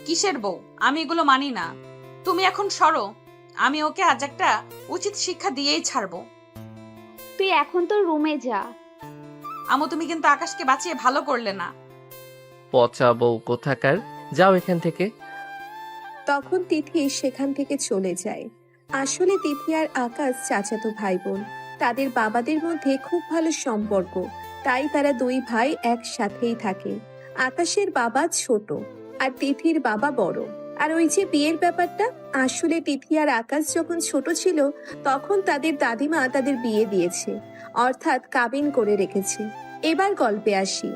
কিসের বউ? আমি এগুলো মানি না। তুমি এখন সরো। আমি ওকে আজ একটা উচিত শিক্ষা দিয়েই ছাড়বো। তুই এখন তো রুমে যা। আমু, তুমি কিন্তু আকাশকে বাঁচিয়ে ভালো করলে না। পচা বউ কোথাকার, যাও এখান থেকে। তখন তিথি সেখান থেকে চলে যায়। আসলে তিথি আর আকাশ চাচাতো ভাই বোন। তাদের বাবাদের মধ্যে খুব ভালো সম্পর্ক, তাই তারা দুই ভাই একসাথেই থাকে। আকাশের বাবা ছোট আর তিথির বাবা বড়। আর ওই যে বিয়ের ব্যাপারটা, আসলে তিথি আর আকাশ যখন ছোট ছিল তখন তাদের দাদিমা তাদের বিয়ে দিয়েছে, অর্থাৎ কাবিন করে রেখেছে। এবার গল্পে আসি।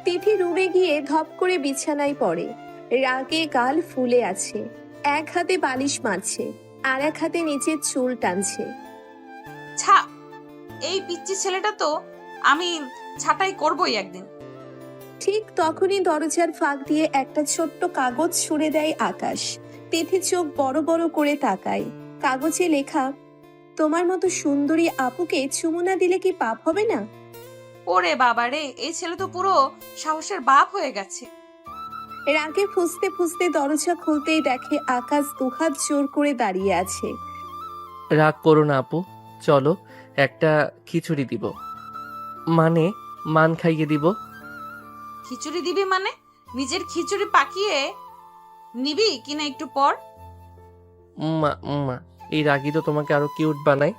তিথি রুমে গিয়ে ধপ করে বিছানায় পড়ে। রাগে গাল ফুলে আছে। এক হাতে বালিশ মারছে, আর এক হাতে নিচের চুল টানছে। ছা, এই পিচ্চি ছেলেটা তো আমি ছাঁটাই করবই একদিন। ঠিক তখনই দরজার ফাঁক দিয়ে একটা ছোট্ট কাগজ ছুঁড়ে দেয় আকাশ। তিথি চোখ বড় বড় করে তাকায়। কাগজে লেখা, তোমার মতো সুন্দরী আপুকে চুমু না দিলে কি পাপ হবে না? ওরে বাবা রে, এই ছেলে তো পুরো সাহসের বাপ হয়ে গেছে। রাগে ফুঁসতে ফুঁসতে দরজা খুলতেই দেখে আকাশ দুহাত জোর করে দাঁড়িয়ে আছে। রাগ করো না আপু, চলো একটা খিচুড়ি দিব, মানে মান খাইয়ে দিব। খিচুড়ি দিবি মানে? নিজের খিচুড়ি পাকিয়ে নিবি কিনা একটু পর? উম্মা উম্মা, এই রাগই তো তোমাকে আরো কিউট বানায়।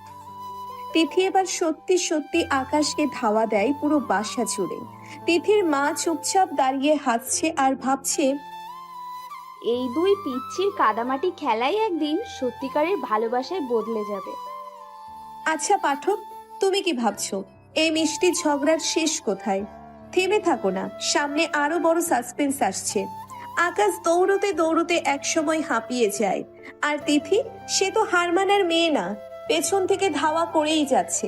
তিথি এবার সত্যি সত্যি আকাশকে ধাওয়া দেয় পুরো বাসা জুড়ে। তিথির মা চুপচাপ দাঁড়িয়ে হাসছে আর ভাবছে, এই দুই পিচ্ছির কাদামাটি খেলাই একদিন সত্যিকারের ভালোবাসায় বদলে যাবে। আচ্ছা পাঠক, তুমি কি ভাবছো এই মিষ্টি ঝগড়ার শেষ কোথায়? থেমে থাকো না, সামনে আরো বড় সাসপেন্স আসছে। আকাশ দৌড়তে দৌড়তে একসময় হাঁপিয়ে যায়, আর তিথি, সে তো হার মানার মেয়ে না, পেছন থেকে ধাওয়া করেই যাচ্ছে।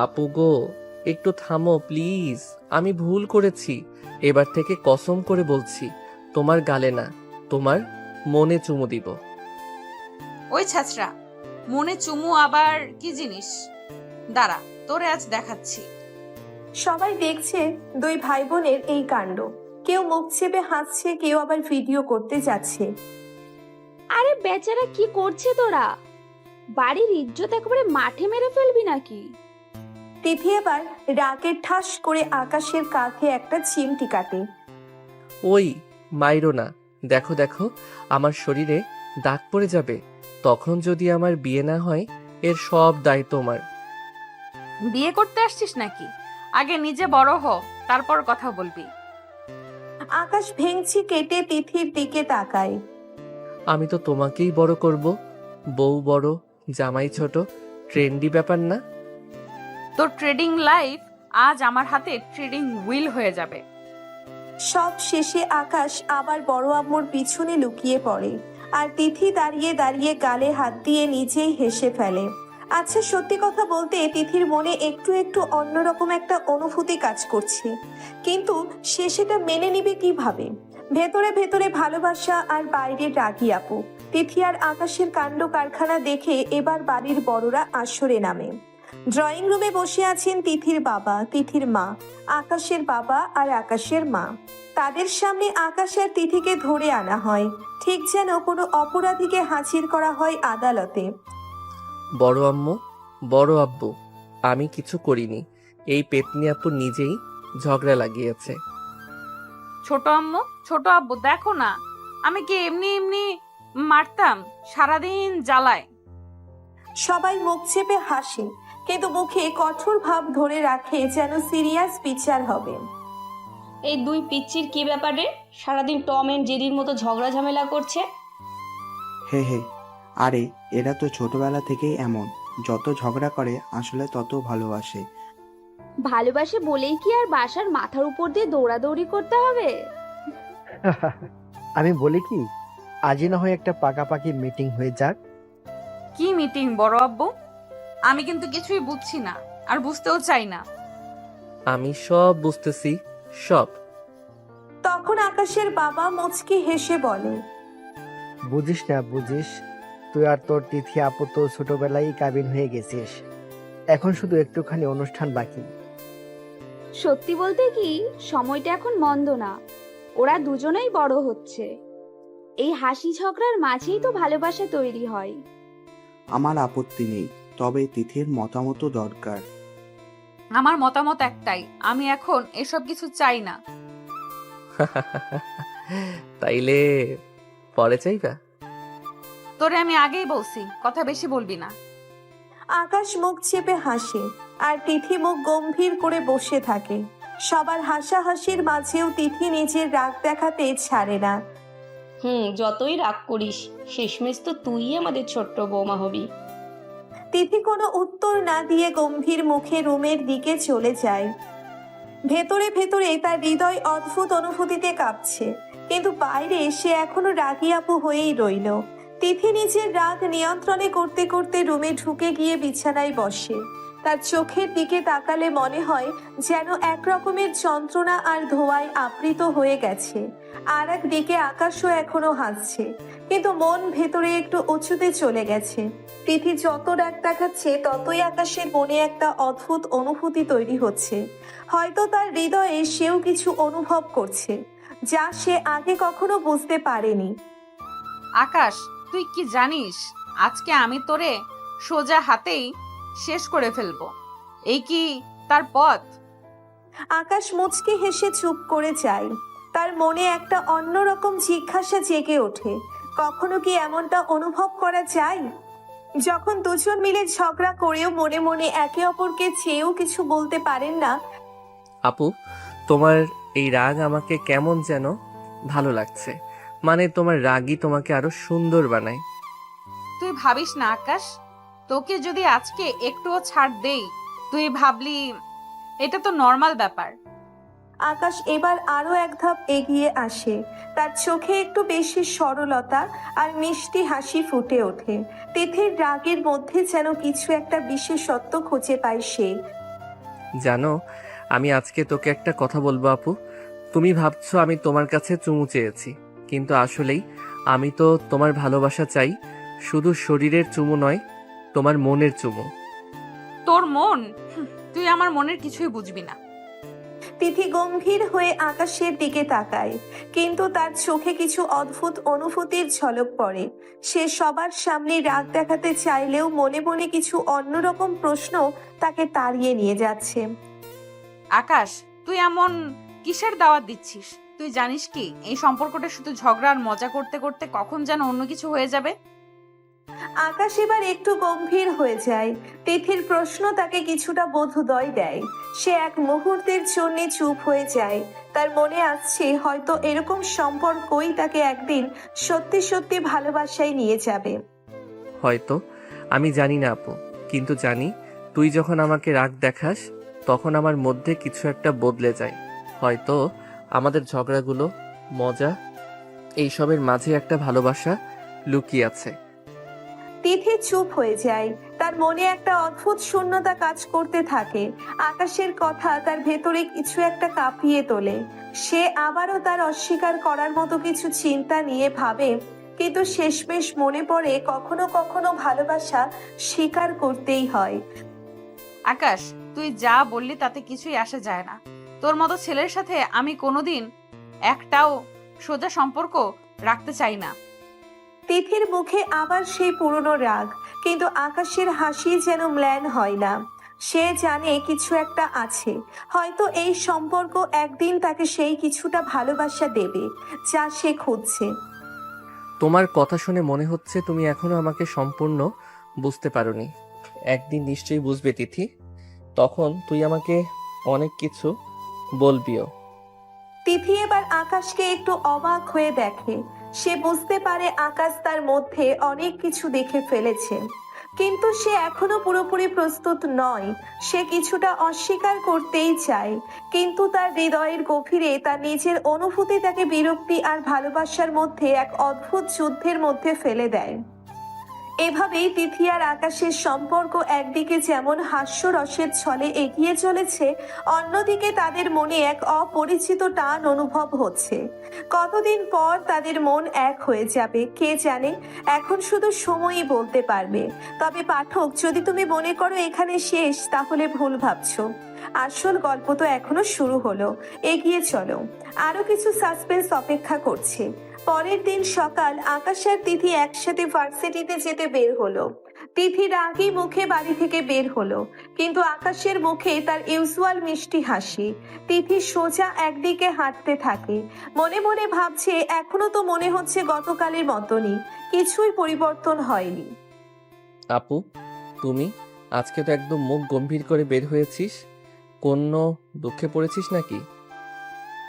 আপু গো, একটু থামো প্লিজ, আমি ভুল করেছি। এবার থেকে কসম করে বলছি, তোমার গালে না, তোমার মনে চুমু দিব। ওই ছাছরা, মনে চুমু আবার কি জিনিস? দাঁড়া, তোরে আজ দেখাচ্ছি। সবাই দেখছে দুই ভাই বোনের এই কাণ্ড। কেউ মুখ চেপে হাসছে, কেউ আবার ভিডিও করতে যাচ্ছে। আরে বেচারা, কি করছে তোরা? বাড়ির ইজ্জত একেবারে মাঠে মেরে ফেলবি নাকি? তিথি এবার রাগে ঠাস করে আকাশের কাঁধে একটা চিমটি কাটে। ওই মাইরো না, দেখো দেখো, আমার শরীরে দাগ পড়ে যাবে। তখন যদি আমার বিয়ে না হয়, এর সব দায় তোমার। বিয়ে করতে আসছিস নাকি? আগে নিজে বড় হ, তারপর কথা বলবি। আকাশ ভেঙচি কেটে তিথির দিকে তাকায়। আমি তো তোমাকেই বড় করব। বউ বড়, জামাই ছোট, ট্রেন্ডি ব্যাপার না? তোর ট্রেডিং লাইফ আজ আমার হাতে ট্রেডিং হুইল হয়ে যাবে। সব শেষে আকাশ আবার বড় আম্মুর পিছনে লুকিয়ে পড়ে, আর তিথি দাঁড়িয়ে দাঁড়িয়ে গালে হাত দিয়ে নিজেই হেসে ফেলে। আচ্ছা, সত্যি কথা বলতে তিথির মনে একটু একটু অন্যরকম একটা অনুভূতি কাজ করছে, কিন্তু সে সেটা মেনে নিবে কিভাবে? ভেতরে ভেতরে ভালোবাসা আর বাইরে রাগি আপু। তিথি আর আকাশের কাণ্ড কারখানা দেখে এবার বাড়ির বড়রা আসরে নামে। ড্রয়িং রুমে বসে আছেন তিথির বাবা, তিথির মা, আকাশের বাবা আর আকাশের মা। তাদের সামনে আকাশ আর তিথিকে ধরে আনা হয়, ঠিক যেন কোনো অপরাধীকে হাজির করা হয় আদালতে। বড় আম্মু, বড় আব্বু, আমি কিছু করিনি। এই পেতনি আপু নিজেই ঝগড়া লাগিয়েছে। ছোট আম্মু, ছোট আব্বু, দেখো না, আমি কি এমনি এমনি মারতাম? সারাদিন জ্বালায়। সবাই মুখ চেপে হাসে, কিন্তু মুখে কঠোর ভাব ধরে রাখে, যেন সিরিয়াস বিচার হবে। এই দুই পিচ্চির কি ব্যাপারে সারাদিন টম এন্ড জেরির মতো ঝগড়া ঝামেলা করছে? হে হে, আরে এরা তো ছোটবেলা থেকেই এমন, যত ঝগড়া করে আসলে তত ভালোবাসে। ভালোবাসে বলেই কি আর বাসার মাথার উপর দিয়ে দৌড়াদৌড়ি করতে হবে? আমি বলি কি, আজই না হয় একটা পাকাপাকি মিটিং হয়ে যাক। কি মিটিং বড় আব্বু? আমি কিন্তু কিছুই বুঝছি না, আর বুঝতেও চাই না। আমি সব বুঝতেছি, সব। তখন আকাশের বাবা মুচকি হেসে বলে, বুঝিস না বুঝিস, তুই আর তোর তিথি আপু তো ছোটবেলায় কাবিন হয়ে গেছিস, এখন শুধু একটুখানি অনুষ্ঠান বাকি। সত্যি বলতে কি, সময়টা এখন মন্দ না। ওরা দুজনেই বড় হচ্ছে। এই হাসি ঝগড়ার মাঝেই তো ভালোবাসা তৈরি হয়। আমার আপত্তি নেই, তবে তিথির মতামতও দরকার। আমার মতামত একটাই, আমি এখন এসব কিছু চাই না। তাইলে পরে চাইবা? তোরে আমি আগেই বলছি কথা বেশি বলবি না। আকাশ মুখ চেপে হাসে আর তিথি মুখ গম্ভীর করে বসে থাকে। সবার হাসাহাসির মাঝেও তিথি নিজের রাগ দেখাতে ছাড়ে না। যতই রাগ করিস, শেষমেশ তো তুই আমাদের ছোট্ট বৌমা হবি। তিথি কোনো উত্তর না দিয়ে গম্ভীর মুখে রুমের দিকে চলে যায়। ভেতরে ভেতরে তার হৃদয় অদ্ভুত অনুভূতিতে কাঁপছে, কিন্তু বাইরে সে এখনো রাগী আপু হয়েই রইল। তিথি নিজের রাগ নিয়ন্ত্রণে করতে করতে রুমে ঢুকে গিয়ে বিছানায় বসে। তার চোখের দিকে তাকালে মনে হয় যেন এক রকমের যন্ত্রণা আর ধোঁয়ায় আবৃত হয়ে গেছে। আর এক দিকে আকাশও এখনো হাসছে, কিন্তু মন ভেতরে একটু উঁচুতে চলে গেছে। তিথি যত রাগ দেখাচ্ছে ততই আকাশের মনে একটা অদ্ভুত অনুভূতি তৈরি হচ্ছে। হয়তো তার হৃদয়ে সেও কিছু অনুভব করছে, যা সে আগে কখনো বুঝতে পারেনি। আকাশ, তুই কি জানিস আজকে আমি তোরে সোজা হাতেই শেষ করে ফেলবো? এই কি তার পথ? আকাশ মুচকি হেসে চুপ করে যায়। তার মনে একটা অন্যরকম জিজ্ঞাসা জেগে ওঠে, কখনো কি এমনটা অনুভব করা যায় যখন দুজন মিলে ঝগড়া করেও মনে মনে একে অপরকে চেয়েও কিছু বলতে পারেন না? আপু, তোমার এই রাগ আমাকে কেমন যেন ভালো লাগছে। মানে তোমার রাগই তোমাকে আরো সুন্দর বানায়। তুই ভাবিস না আকাশ, তোকে যদি আজকে একটুও ছাড় দেই, তুই ভাবলি এটা তো নর্মাল ব্যাপার। আকাশ এবার আরো এক ধাপ এগিয়ে আসে। তার চোখে একটু বেশি সরলতা আর মিষ্টি হাসি ফুটে ওঠে। তিথির রাগের মধ্যে যেন কিছু একটা বিশেষত্ব খুঁজে পায় সে। জানো, আমি আজকে তোকে একটা কথা বলবো আপু। তুমি ভাবছো আমি তোমার কাছে চুমু চেয়েছি, কিন্তু আসলেই আমি তো তোমার ভালোবাসা চাই। শুধু শরীরের চুমু নয়, তোমার মনের চুমু। তোর মন? তুই আমার মনের কিছুই বুঝবি না। তিথি গম্ভীর হয়ে আকাশের দিকে তাকায়, কিন্তু তার চোখে কিছু অদ্ভুত অনুভূতির ঝলক পড়ে। সে সবার সামনে রাগ দেখাতে চাইলেও মনে মনে কিছু অন্যরকম প্রশ্ন তাকে তাড়িয়ে নিয়ে যাচ্ছে। আকাশ, তুই এমন কিসের দাওয়াত দিচ্ছিস? তুই জানিস কি এই সম্পর্কটা শুধু ঝগড়া আর মজা করতে করতে কখন যেন অন্য কিছু হয়ে যাবে। আকাশ এবার একটু গম্ভীর হয়ে যায়। তিথির প্রশ্ন তাকে কিছুটা বোধোদয় দেয়। সে এক মুহূর্তের জন্য চুপ হয়ে যায়। তার মনে আসছে হয়তো এরকম সম্পর্কই তাকে একদিন সত্যি সত্যি ভালোবাসায় নিয়ে যাবে। হয়তো, আমি জানি না আপু, কিন্তু জানি তুই যখন আমাকে রাগ দেখাস তখন আমার মধ্যে কিছু একটা বদলে যায়। হয়তো আমাদের ঝগড়াগুলো, মজা, এইসবের মাঝে একটা ভালোবাসা লুকিয়ে আছে। তিথি চুপ হয়ে যায়। তার মনে একটা অদ্ভুত শূন্যতা কাজ করতে থাকে। আকাশের কথা তার ভেতরে কিছু একটা কাঁপিয়ে তোলে। সে আবারও তার অস্বীকার করার মতো কিছু চিন্তা নিয়ে ভাবে, কিন্তু শেষমেশ মনে পড়ে কখনো কখনো ভালোবাসা স্বীকার করতেই হয়। আকাশ, তুই যা বললি তাতে কিছুই আসে যায় না। তোর মতো ছেলের সাথে আমি কোনোদিন একটাও সোজা সম্পর্ক রাখতে চাই না। তিথির মুখে আবার সেই পুরনো রাগ, কিন্তু আকাশের হাসি যেন ম্লান হয় না। সে জানে কিছু একটা আছে। হয়তো এই সম্পর্ক একদিন তাকে সেই কিছুটা ভালোবাসা দেবে যা সে খুঁজছে। তোমার কথা শুনে মনে হচ্ছে তুমি এখনো আমাকে সম্পূর্ণ বুঝতে পারোনি। একদিন নিশ্চয়ই বুঝবে তিথি, তখন তুই আমাকে অনেক কিছু বলবিও। তিথি এবার আকাশকে একটু অবাক হয়ে দেখে। সে বুঝতে পারে আকাশ তার মধ্যে অনেক কিছু দেখে ফেলেছে, কিন্তু সে এখনো পুরোপুরি প্রস্তুত নয়। সে কিছুটা অস্বীকার করতেই চায়, কিন্তু তার হৃদয়ের গভীরে তার নিজের অনুভূতি তাকে বিরক্তি আর ভালোবাসার মধ্যে এক অদ্ভুত যুদ্ধের মধ্যে ফেলে দেয়। এভাবেই তিথি আর আকাশের সম্পর্ক একদিকে যেমন হাস্যরসের ছলে এগিয়ে চলেছে, অন্যদিকে তাদের মনে এক অপরিচিত টান অনুভব হচ্ছে। কতদিন পর তাদের মন এক হয়ে যাবে কে জানে, এখন শুধু সময়ই বলতে পারবে। তবে পাঠক, যদি তুমি মনে করো এখানে শেষ, তাহলে ভুল ভাবছো। আসল গল্প তো এখনো শুরু হলো, এগিয়ে চলো। আরো কিছু সাসপেন্স অপেক্ষা করছে। পরের দিন সকাল, আকাশ আর তিথি একসাথে ভার্সিটিতে যেতে বের হলো। তিথি রাগী মুখে বাড়ি থেকে বের হলো, কিন্তু আকাশের মুখে তার ইউজুয়াল মিষ্টি হাসি। তিথি সোজা একদিকে হাঁটতে থাকে, মনে মনে ভাবছে এখনো তো মনে হচ্ছে গতকালের মতনই, কিছুই পরিবর্তন হয়নি। আপু, তুমি আজকে তো একদম মুখ গম্ভীর করে বের হয়েছিস। কোনো দুঃখে পড়েছিস নাকি?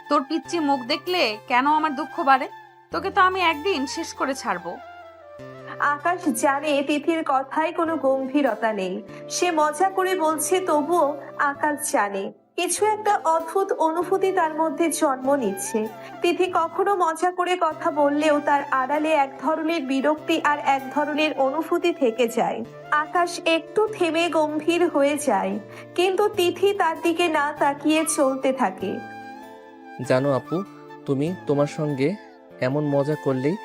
তোর পিচ্চি মুখ দেখলে কেন আমার দুঃখ বাড়ে? তোকে তো আমি একদিন শেষ করে ছাড়বো। আকাশ জানে তিথির কথায় কোনো গম্ভীরতা নেই, সে মজা করে বলছে, তবুও আকাশ জানে কিছু একটা অদ্ভুত অনুভূতি তার মধ্যে জন্ম নিচ্ছে। তিথি কখনো মজা করে কথা বললেও তার আড়ালে এক ধরনের বিরক্তি আর এক ধরনের অনুভূতি থেকে যায়। আকাশ একটু থেমে গম্ভীর হয়ে যায়, কিন্তু তিথি তার দিকে না তাকিয়ে চলতে থাকে। জানো আপু, তুমি তোমার সঙ্গে এমন মজা করলেই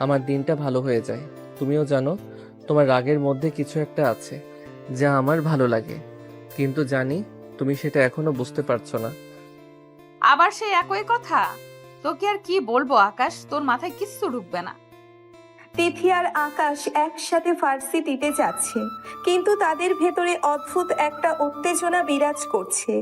আমার দিনটা ভালো হয়ে যায়। তুমিও জানো তোমার রাগের মধ্যে কিছু একটা আছে যা আমার ভালো লাগে, কিন্তু জানি তুমি সেটা এখনো বুঝতে পারছো না। আবার সেই একই কথা। তোকে আর কি বলবো আকাশ, তোর মাথায় কিচ্ছু ঢুকবে না। তিথি আর আকাশ একসাথে ভার্সিটিতে যাচ্ছে, কিন্তু তাদের ভেতরে অদ্ভুত একটা উত্তেজনা বিরাজ করছে।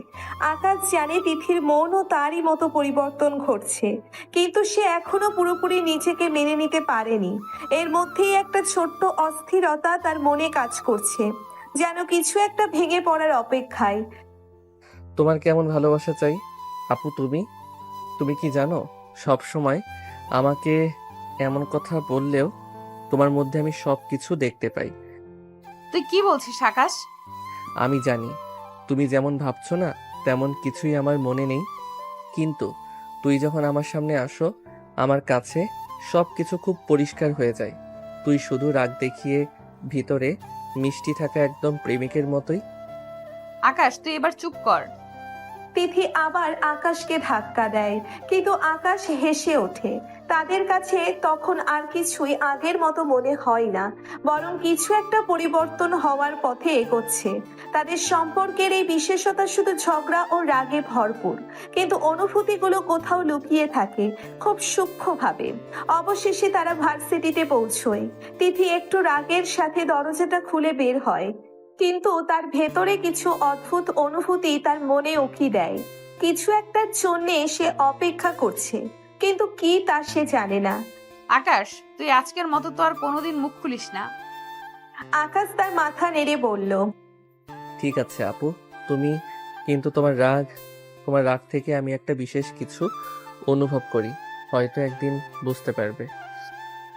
আকাশ জানে তিথির মনও তারই মতো পরিবর্তন ঘটছে, কিন্তু সে এখনো পুরোপুরি নিজেকে মেনে নিতে পারেনি। এর মধ্যেই একটা ছোট্ট অস্থিরতা তার মনে কাজ করছে, যেন কিছু একটা ভেঙে পড়ার অপেক্ষায়। তোমার কেমন ভালোবাসা চাই আপু? তুমি কি জানো, সব সময় আমাকে এমন কথা বললেও তোমার মধ্যে আমি সব কিছু দেখতে পাই। তুই কি বলছিস আকাশ? আমি জানি তুমি যেমন ভাবছো না তেমন কিছুই আমার মনে নেই, কিন্তু তুই যখন আমার সামনে আসো আমার কাছে সব কিছু খুব পরিষ্কার হয়ে যায়। তুই শুধু রাগ দেখিয়ে ভিতরে মিষ্টি থাকা একদম প্রেমিকের মতোই। আকাশ, তুই এবার চুপ কর। তিথি আবার আকাশকে ধাক্কা দেয়, কিন্তু আকাশ হেসে ওঠে। তাদের কাছে তখন আর কিছুই আগের মতো মনে হয় না, বরং কিছু একটা পরিবর্তন হওয়ার পথে এগোচ্ছে। তাদের সম্পর্কের এই বিশেষতা শুধু ঝগড়া ও রাগে ভরপুর, কিন্তু অনুভূতিগুলো কোথাও লুকিয়ে থাকে খুব সূক্ষ্মভাবে। অবশেষে তারা ভার্সিটিতে পৌঁছয়। তিথি একটু রাগের সাথে দরজাটা খুলে বের হয়, কিন্তু তার ভেতরে কিছু অদ্ভুত অনুভূতি তার মনে উকি দেয়। কিছু একটার জন্যে সে অপেক্ষা করছে, কিন্তু কি তা সে জানে না। আকাশ, তুই আজকের মতো তো আর কোনোদিন মুখ খুলিস না। আকাশ তার মাথা নেড়ে বলল, ঠিক আছে আপু, তুমি কিন্তু তোমার রাগ থেকে আমি একটা বিশেষ কিছু অনুভব করি, হয়তো একদিন বুঝতে পারবে।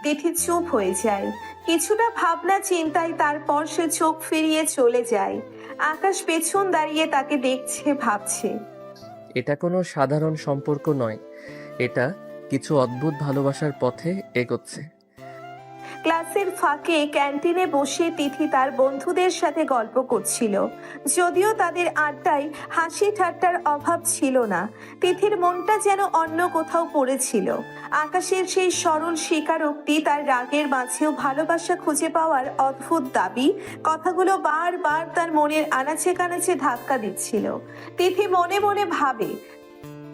তিথি চুপ হয়ে যায়, কিছুটা ভাবনা চিন্তায়, তারপর সে চোখ ফিরিয়ে চলে যায়। আকাশ পেছন দাঁড়িয়ে তাকে দেখছে, ভাবছে। এটা কোনো সাধারণ সম্পর্ক নয়, এটা কিছু অদ্ভুত ভালোবাসার পথে এগোচ্ছে। ক্লাসের ফাঁকে ক্যান্টিনে বসে তিথি তার বন্ধুদের সাথে গল্প করছিল। যদিও তাদের আড্ডায় হাসি ঠাট্টার অভাব ছিল না, তিথির মনটা যেন অন্য কোথাও পড়েছিল। আকাশের সেই সরল স্বীকারোক্তি, তার রাগের মাঝেও ভালোবাসা খুঁজে পাওয়ার অদ্ভুত দাবি, কথাগুলো বারবার তার মনের আনাচে কানাচে ধাক্কা দিচ্ছিল। তিথি মনে মনে ভাবে,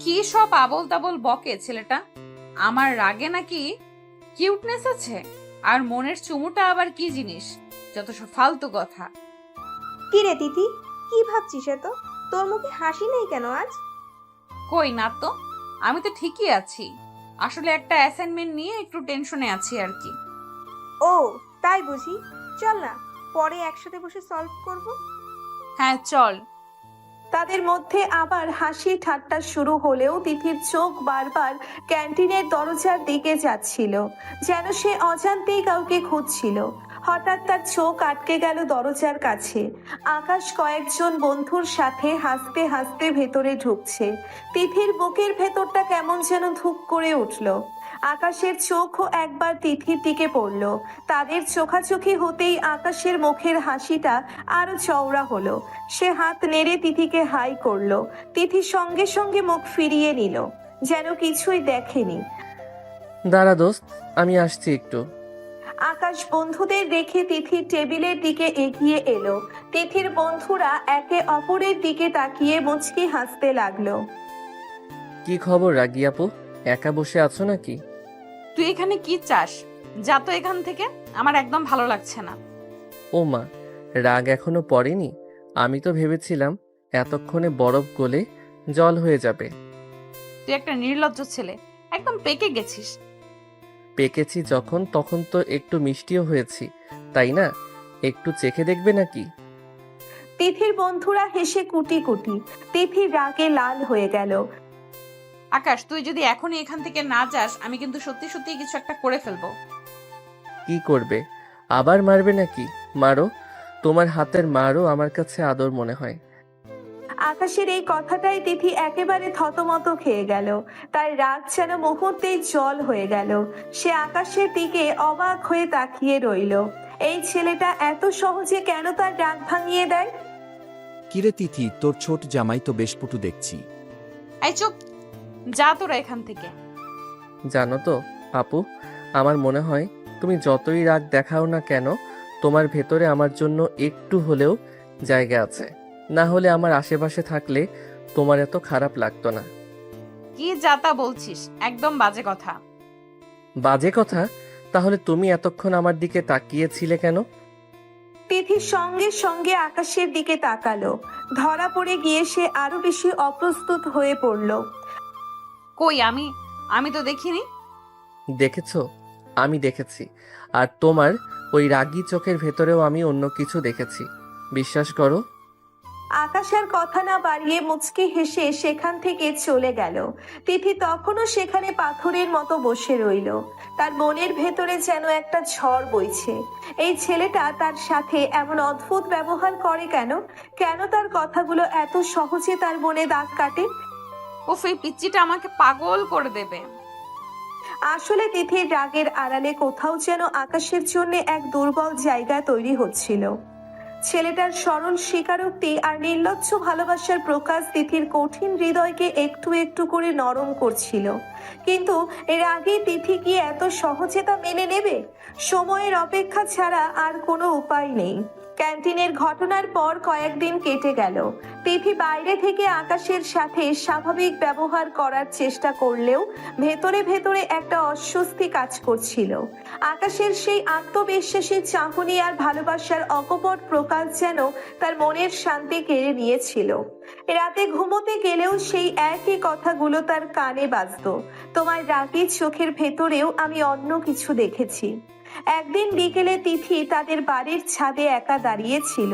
কি সব আবল তাবল বকে ছেলেটা। আমার রাগে নাকি কিউটনেস আছে, আর মনের চুমুটা আবার কি জিনিস, যত সব ফালতু কথা। কি রে তিথি, কি ভাবছিস এত? তোর মুখে হাসি নেই কেন আজ? কই না তো, আমি তো ঠিকই আছি। আসলে একটা অ্যাসাইনমেন্ট নিয়ে একটু টেনশনে আছি আর কি। ও তাই বুঝি, চল না পরে একসাথে বসে সলভ করব। হ্যাঁ চল। তাদের মধ্যে আবার হাসি ঠাট্টা শুরু হলেও তিথির চোখ বারবার ক্যান্টিনের দরজার দিকে যাচ্ছিল, যেন সে অজান্তেই কাউকে খুঁজছিল। হঠাৎ তার চোখ আটকে গেল দরজার কাছে। আকাশ কয়েকজন বন্ধুর সাথে হাসতে হাসতে ভেতরে ঢুকছে। তিথির বুকের ভেতরটা কেমন যেন ধুক করে উঠল। আকাশের চোখও একবার তিথির দিকে পড়ল। তাদের চোখাচোখি হতেই আকাশের মুখের হাসিটা আরো চওড়া হলো। সে হাত নেড়ে তিথিকে হাই করলো। তিথি সঙ্গে সঙ্গে মুখ ফিরিয়ে নিল, যেন কিছুই দেখেনি। দাঁড়া দোস্ত, আমি আসছি একটু। আকাশ বন্ধুদের রেখে তিথির টেবিলের দিকে এগিয়ে এলো। তিথির বন্ধুরা একে অপরের দিকে তাকিয়ে মুচকি হাসতে লাগলো। কি খবর রাগী আপু, একা বসে আছো নাকি? তুই এখানে কি চাস? যা তো এখান থেকে, আমার একদম ভালো লাগছে না। ও মা, রাগ এখনো পড়েনি? আমি তো ভেবেছিলাম এতক্ষণে বরফ গলে জল হয়ে যাবে। তুই একটা নির্লজ্জ ছেলে, একদম পেকে গেছিস। পেকেছি যখন তখন তো একটু মিষ্টিও হয়েছি, তাই না? একটু চেখে দেখবে নাকি? তিথির বন্ধুরা হেসে কুটি কুটি। তিথি রাগে লাল হয়ে গেল। আকাশ, তুই যদি এখনই এখান থেকে না যাস, আমি কিন্তু সত্যি সত্যি কিছু একটা করে ফেলবো। কি করবে? আবার মারবে নাকি? মারো, তোমার হাতের মারও আমার কাছে আদর মনে হয়। আকাশের এই কথাটাই তিথি একেবারে থতমত খেয়ে গেল। তার রাগ যেন মুহূর্তেই জল হয়ে গেল। সে আকাশের দিকে অবাক হয়ে তাকিয়ে রইল। এই ছেলেটা এত সহজে কেন তার রাগ ভাঙিয়ে দেয়? কিরে তিথি, তোর ছোট জামাই তো বেশ পটু দেখছি। এই চুপ, যা তোরা এখান থেকে। জানো তো আপু, আমার মনে হয় তুমি যতই রাগ দেখাও না কেন, তোমার ভেতরে আমার জন্য একটু হলেও জায়গা আছে। না হলে আমার আশেপাশে থাকলে তোমার এত খারাপ লাগতো না। কি যা তা বলছিস? একদম বাজে কথা। বাজে কথা? তাহলে তুমি এতক্ষণ আমার দিকে তাকিয়েছিলে কেন? তিথি সঙ্গে সঙ্গে আকাশের দিকে তাকালো। ধরা পড়ে গিয়ে সে আরো বেশি অপ্রস্তুত হয়ে পড়ল। কই, আমি তো দেখিনি। দেখেছো? আমি দেখেছি। আর তোমার ওই রাগী চোখের ভেতরেও আমি অন্য কিছু দেখেছি, বিশ্বাস করো। আকাশ আর কথা না বাড়িয়ে মুচকি হেসে সেখান থেকে চলে গেল। তিথি তখনও সেখানে পাথরের মতো বসে রইল। তার মনের ভেতরে যেন একটা ঝড় বইছে। এই ছেলেটা তার সাথে এমন অদ্ভুত ব্যবহার করে কেন? কেন তার কথাগুলো এত সহজে তার মনে দাগ কাটে? উফ, এই পিচ্চিটা আমাকে পাগল করে দেবে। আসলে তিথির রাগের আড়ালে কোথাও যেন আকাশের জন্য এক দুর্বল জায়গা তৈরি হচ্ছিল। ছেলেটার সরল স্বীকারোক্তি আর নির্লজ্জ ভালোবাসার প্রকাশ তিথির কঠিন হৃদয়কে একটু একটু করে নরম করছিল। কিন্তু এর আগে তিথি কি এত সহজে তা মেনে নেবে? সময়ের অপেক্ষা ছাড়া আর কোনো উপায় নেই। ক্যান্টিনের ঘটনার পর কয়েকদিন কেটে গেল। তিথি বাইরে থেকে আকাশের সাথে স্বাভাবিক ব্যবহার করার চেষ্টা করলেও ভেতরে ভেতরে একটা অস্বস্তি কাজ করছিল। আকাশের সেই আত্মবিশ্বাসী চাহনি আর ভালোবাসার অকপট প্রকাশ যেন তার মনের শান্তি কেড়ে নিয়েছিল। রাতে ঘুমোতে গেলেও সেই একই কথাগুলো তার কানে বাজতো। তোমার রাগী চোখের ভেতরেও আমি অন্য কিছু দেখেছি। একদিন বিকেলে তিথি তাদের বাড়ির ছাদে একা দাঁড়িয়েছিল।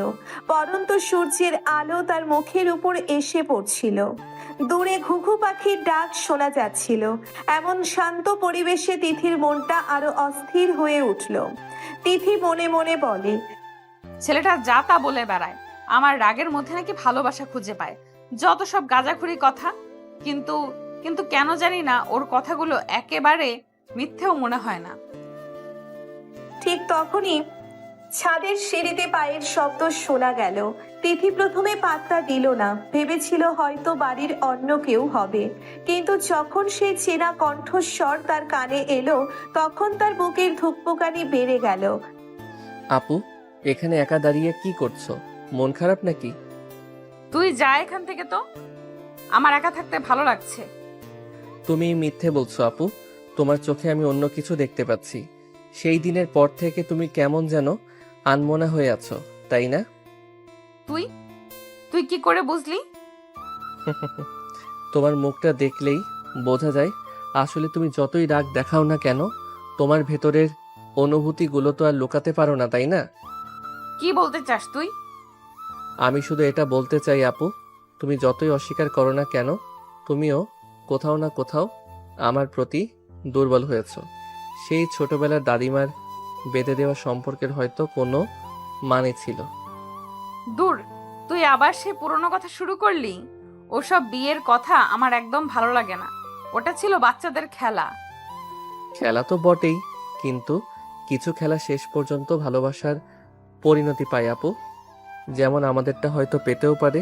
পড়ন্ত সূর্যের আলো তার মুখের উপর এসে পড়ছিল। দূরে ঘুঘু পাখির ডাক শোনা যাচ্ছিল। এমন শান্ত পরিবেশে তিথির মনটা আরো অস্থির হয়ে উঠল। তিথি মনে মনে বলে, ছেলেটা যা তা বলে বেড়ায়, আমার রাগের মধ্যে নাকি ভালোবাসা খুঁজে পায়। যত সব গাঁজাখুরি কথা। কিন্তু কিন্তু কেন জানি না, ওর কথাগুলো একেবারে মিথ্যেও মনে হয় না। ঠিক তখনই ছাদের সিঁড়িতে পায়ের শব্দ শোনা গেল। তিথি প্রথমে পাত্তা দিল না, ভেবেছিল হয়তো বাড়ির অন্য কেউ হবে। কিন্তু যখন সেই চেনা কণ্ঠস্বর তার কানে এলো, তখন তার বুকের ধুকপুকানি বেড়ে গেল। আপু, এখানে একা দাঁড়িয়ে কি করছো? মন খারাপ নাকি? তুই যা এখান থেকে তো, আমার একা থাকতে ভালো লাগছে। তুমি মিথ্যে বলছো আপু, তোমার চোখে আমি অন্য কিছু দেখতে পাচ্ছি। সেই দিনের পর থেকে তুমি কেমন যেন আনমনা হয়ে আছো, তাই না? তুই তুই কি করে বুঝলি? তোমার মুখটা দেখলেই বোঝা যায়। আসলে তুমি যতই রাগ দেখাও না কেন, তোমার ভেতরের অনুভূতিগুলো তো আর লুকাতে পারো না, তাই না? কি বলতে চাস তুই? আমি শুধু এটা বলতে চাই আপু, তুমি যতই অস্বীকার করো না কেন, তুমিও কোথাও না কোথাও আমার প্রতি দুর্বল হয়েছো। সেই ছোটবেলার দাদিমার বেঁধে দেওয়া সম্পর্কের হয়তো কোনো মানে ছিল। দূর, তুই আবার সেই পুরনো কথা শুরু করলি। ওসব বিয়ের কথা আমার একদম ভালো লাগে না। ওটা ছিল বাচ্চাদের খেলা। খেলা তো বটেই, কিন্তু কিছু খেলা শেষ পর্যন্ত ভালোবাসার পরিণতি পায় আপু, যেমন আমাদেরটা হয়তো পেতেও পারে।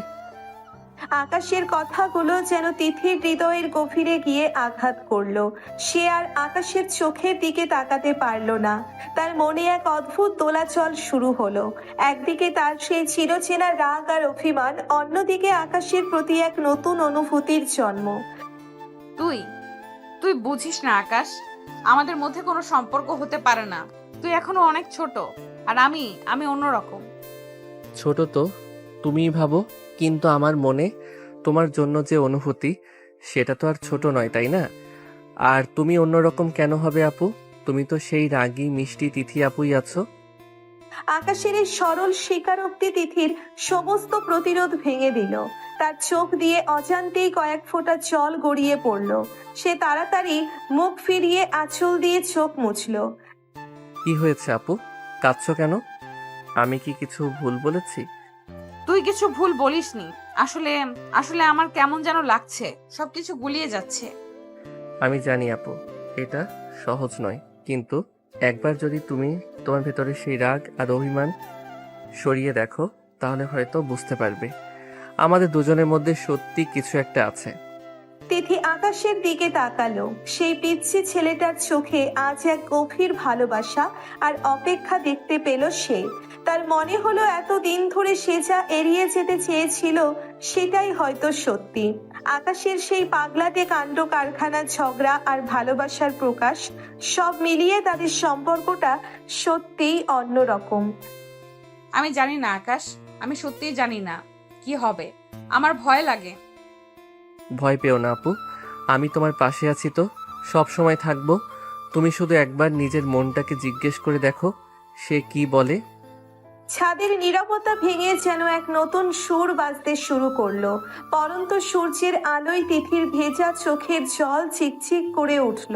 আকাশের কথাগুলো যেন তিথির হৃদয়ের গভীরে গিয়ে আঘাত করলো। সে আর আকাশের চোখের দিকে তাকাতে পারল না। তার মনে এক অদ্ভুত দোলাচল শুরু হলো। একদিকে তার সেই চিরচেনা রাগ আর অভিমান, অন্যদিকে আকাশের প্রতি এক নতুন অনুভূতির জন্ম। তুই তুই বুঝিস না আকাশ, আমাদের মধ্যে কোনো সম্পর্ক হতে পারে না। তুই এখনো অনেক ছোট, আর আমি অন্যরকম। ছোট তো তুমিই ভাবো, কিন্তু আমার মনে তোমার জন্য যে অনুভূতি, সেটা তো আর ছোট নয়, তাই না? আর তুমি অন্যরকম কেন হবে আপু? তুমি তো সেই রাগী মিষ্টি তিথি আপুই আছো। আকাশের এই সরল স্বীকারোক্তি তিথির সমস্ত প্রতিরোধ ভেঙে দিল। তার চোখ দিয়ে অজান্তেই কয়েক ফোঁটা জল গড়িয়ে পড়ল। সে তাড়াতাড়ি মুখ ফিরিয়ে আঁচল দিয়ে চোখ মুছল। কি হয়েছে আপু, কাঁদছো কেন? আমি কি কিছু ভুল বলেছি? তুই কিছু ভুল বলিসনি। আসলে আসলে আমার কেমন যেন লাগছে, সবকিছু গুলিয়ে যাচ্ছে। আমি জানি আপু, এটা সহজ নয়, কিন্তু একবার যদি তুমি তোমার ভেতরে সেই রাগ আর অভিমান সরিয়ে দেখো, তাহলে হয়তো বুঝতে পারবে আমাদের দুজনের মধ্যে সত্যি কিছু একটা আছে। তিথি আকাশের দিকে তাকালো। সেই পিচ্ছি ছেলেটার চোখে আজ এক গভীর ভালোবাসা আর অপেক্ষা দেখতে পেল সে। তার মনে হলো এতদিন ধরে সে যা এড়িয়ে যেতে চেয়েছিল সেটাই হয়তো সত্যি। আকাশের সেই পাগলাটে কাণ্ড কারখানা, ঝগড়া আর ভালোবাসার প্রকাশ, সব মিলিয়ে তাদের সম্পর্কটা সত্যিই অন্যরকম। আমি জানি না আকাশ, আমি সত্যিই জানি না কি হবে। আমার ভয় লাগে। ভয় পেও না আপু, আমি তোমার পাশে আছি তো, সব সময় থাকবো। তুমি শুধু একবার নিজের মনটাকে জিজ্ঞেস করে দেখো সে কি বলে। ছাদের নীরবতা ভেঙে যেন এক নতুন সুর বাজতে শুরু করলো। পরন্ত সূর্যের আলোয় তিথির ভেজা চোখের জল চিকচিক করে উঠল।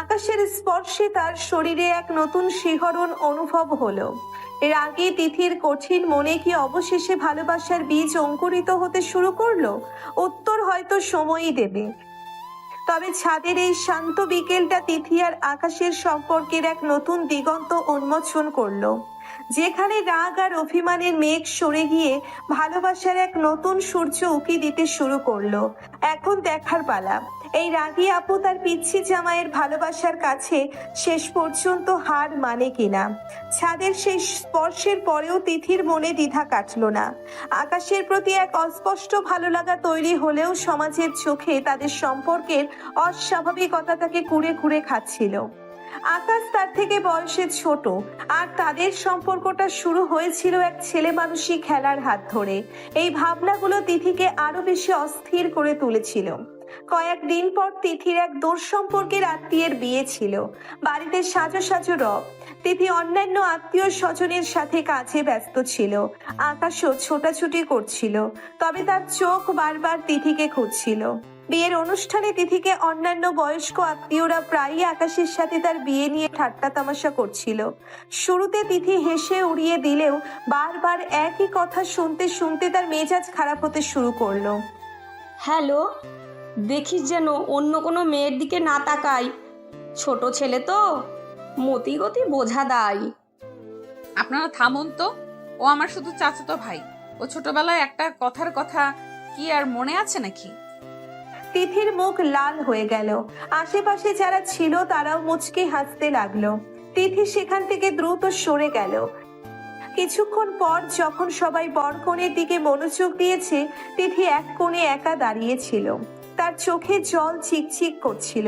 আকাশের স্পর্শে তার শরীরে এক নতুন শিহরণ অনুভব হলো। এর আগে তিথির কঠিন মনে কি অবশেষে ভালোবাসার বীজ অঙ্কুরিত হতে শুরু করলো? উত্তর হয়তো সময়ই দেবে। তবে ছাদের এই শান্ত বিকেলটা তিথি আর আকাশের সম্পর্কের এক নতুন দিগন্ত উন্মোচন করলো। যেখানে রাগ আর অভিমানের মেঘ সরে গিয়ে ভালোবাসার এক নতুন সূর্য উকি দিতে শুরু করলো। এখন দেখার পালা, এই রাগী আপু তার পিচ্ছি জামাইয়ের ভালোবাসার কাছে শেষ পর্যন্ত হার মানে কিনা। ছাদের সেই স্পর্শের পরেও তিথির মনে দ্বিধা কাটলো না। আকাশের প্রতি এক অস্পষ্ট ভালো লাগা তৈরি হলেও সমাজের চোখে তাদের সম্পর্কের অস্বাভাবিকতা তাকে কুড়ে কুড়ে খাচ্ছিল। আকাশ তার থেকে বয়সে ছোট, আর তাদের সম্পর্কটা শুরু হয়েছিল এক ছেলে মানুষই খেলার হাত ধরে। এই ভাবনাগুলো তিথিকে আরো বেশি অস্থির করে তুলেছিল। কয়েকদিন পর তিথির এক দূর সম্পর্কের আত্মীয়ের বিয়ে ছিল। বাড়িতে সাজো সাজো রব। তিথি অন্যান্য আত্মীয় স্বজনের সাথে কাজে ব্যস্ত ছিল। আকাশও ছোটাছুটি করছিল, তবে তার চোখ বারবার তিথিকে খুঁজছিল। বিয়ের অনুষ্ঠানে তিথিকে অন্যান্য বয়স্ক আত্মীয়রা প্রায়ই আকাশের সাথে তার বিয়ে নিয়ে ঠাট্টা তামাশা করছিল। শুরুতে তিথি হেসে উড়িয়ে দিলেও বারবার একই কথা শুনতে শুনতে তার মেজাজ খারাপ হতে শুরু করলো। হ্যালো, দেখিস যেন অন্য কোনো মেয়ের দিকে না তাকাই। ছোট ছেলে তো, মতিগতি বোঝা দায়। আপনারা থামুন তো, ও আমার শুধু চাচাতো ভাই। ও ছোটবেলায় একটা কথার কথা কি আর মনে আছে নাকি? তিথির মুখ লাল হয়ে গেল। আশেপাশে যারা ছিল তারাও মুচকি হাসতে লাগলো। তিথি সেখান থেকে দ্রুত সরে গেল। কিছুক্ষণ পর যখন সবাই বরকনের দিকে মনোযোগ দিয়েছে, তিথি এক কোণে একা দাঁড়িয়েছিল। তার চোখে জল চিকচিক করছিল।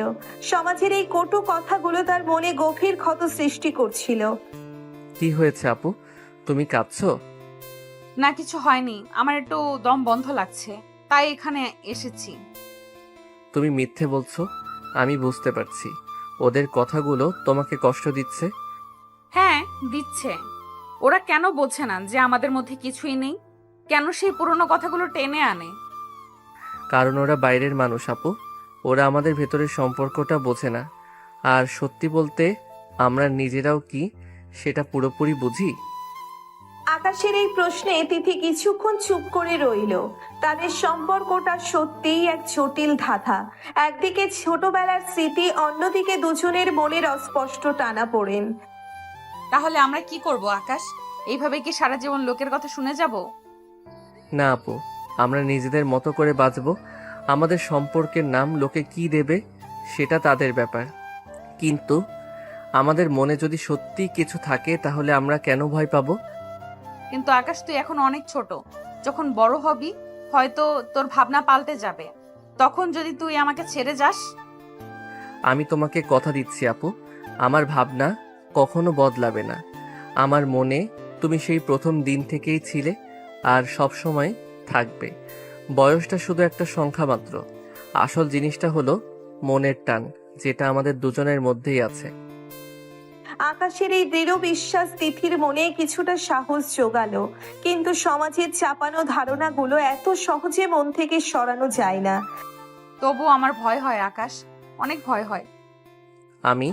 সমাজের এই কটু কথাগুলো তার মনে গভীর ক্ষত সৃষ্টি করছিল। কি হয়েছে আপু, তুমি কাঁদছো? না, কিছু হয়নি। আমার একটু দম বন্ধ লাগছে, তাই এখানে এসেছি। তুমি মিথ্যে বলছো, আমি বুঝতে পারছি। ওদের কথাগুলো তোমাকে কষ্ট দিচ্ছে। হ্যাঁ, দিচ্ছে। ওরা কেন বোঝে না যে আমাদের মধ্যে কিছুই নেই? কেন সেই পুরনো কথাগুলো টেনে আনে? কারণ ওরা বাইরের মানুষ আপু, ওরা আমাদের ভেতরের সম্পর্কটা বোঝে না। আর সত্যি বলতে আমরা নিজেরাও কি সেটা পুরোপুরি বুঝি? আকাশের এই প্রশ্নে তিথি কিছুক্ষণ চুপ করে রইল। তাদের সম্পর্কটা সত্যিই এক জটিল ধাঁধা। একদিকে ছোটবেলার স্মৃতি, অন্যদিকে দুজনের মনের অস্পষ্ট টানাপোড়েন। তাহলে আমরা কি করব আকাশ? এইভাবে কি সারা জীবন লোকের কথা শুনে যাব? না আপু, আমরা নিজেদের মতো করে বাঁচবো। আমাদের সম্পর্কের নাম লোকে কি দেবে সেটা তাদের ব্যাপার। কিন্তু আমাদের মনে যদি সত্যি কিছু থাকে তাহলে আমরা কেন ভয় পাবো? কিন্তু আকাশ, তুই এখন অনেক ছোট। যখন বড় হবি হয়তো তোর ভাবনা পাল্টে যাবে। তখন যদি তুই আমাকে ছেড়ে যাস। আমি তোমাকে কথা দিচ্ছি আপু, আমার ভাবনা কখনো বদলাবে না। আমার মনে তুমি সেই প্রথম দিন থেকেই ছিলে আর সব সময় থাকবে। বয়সটা শুধু একটা সংখ্যা মাত্র। আসল জিনিসটা হলো মনের টান, যেটা আমাদের দুজনের মধ্যেই আছে। আকাশের এই দৃঢ় বিশ্বাস তিথির মনে কিছুটা সাহস জোগালো, কিন্তু সমাজের চাপানো ধারণাগুলো এত সহজে মন থেকে সরানো যায় না। তবু আমার ভয় হয় আকাশ, অনেক ভয় হয়। আমি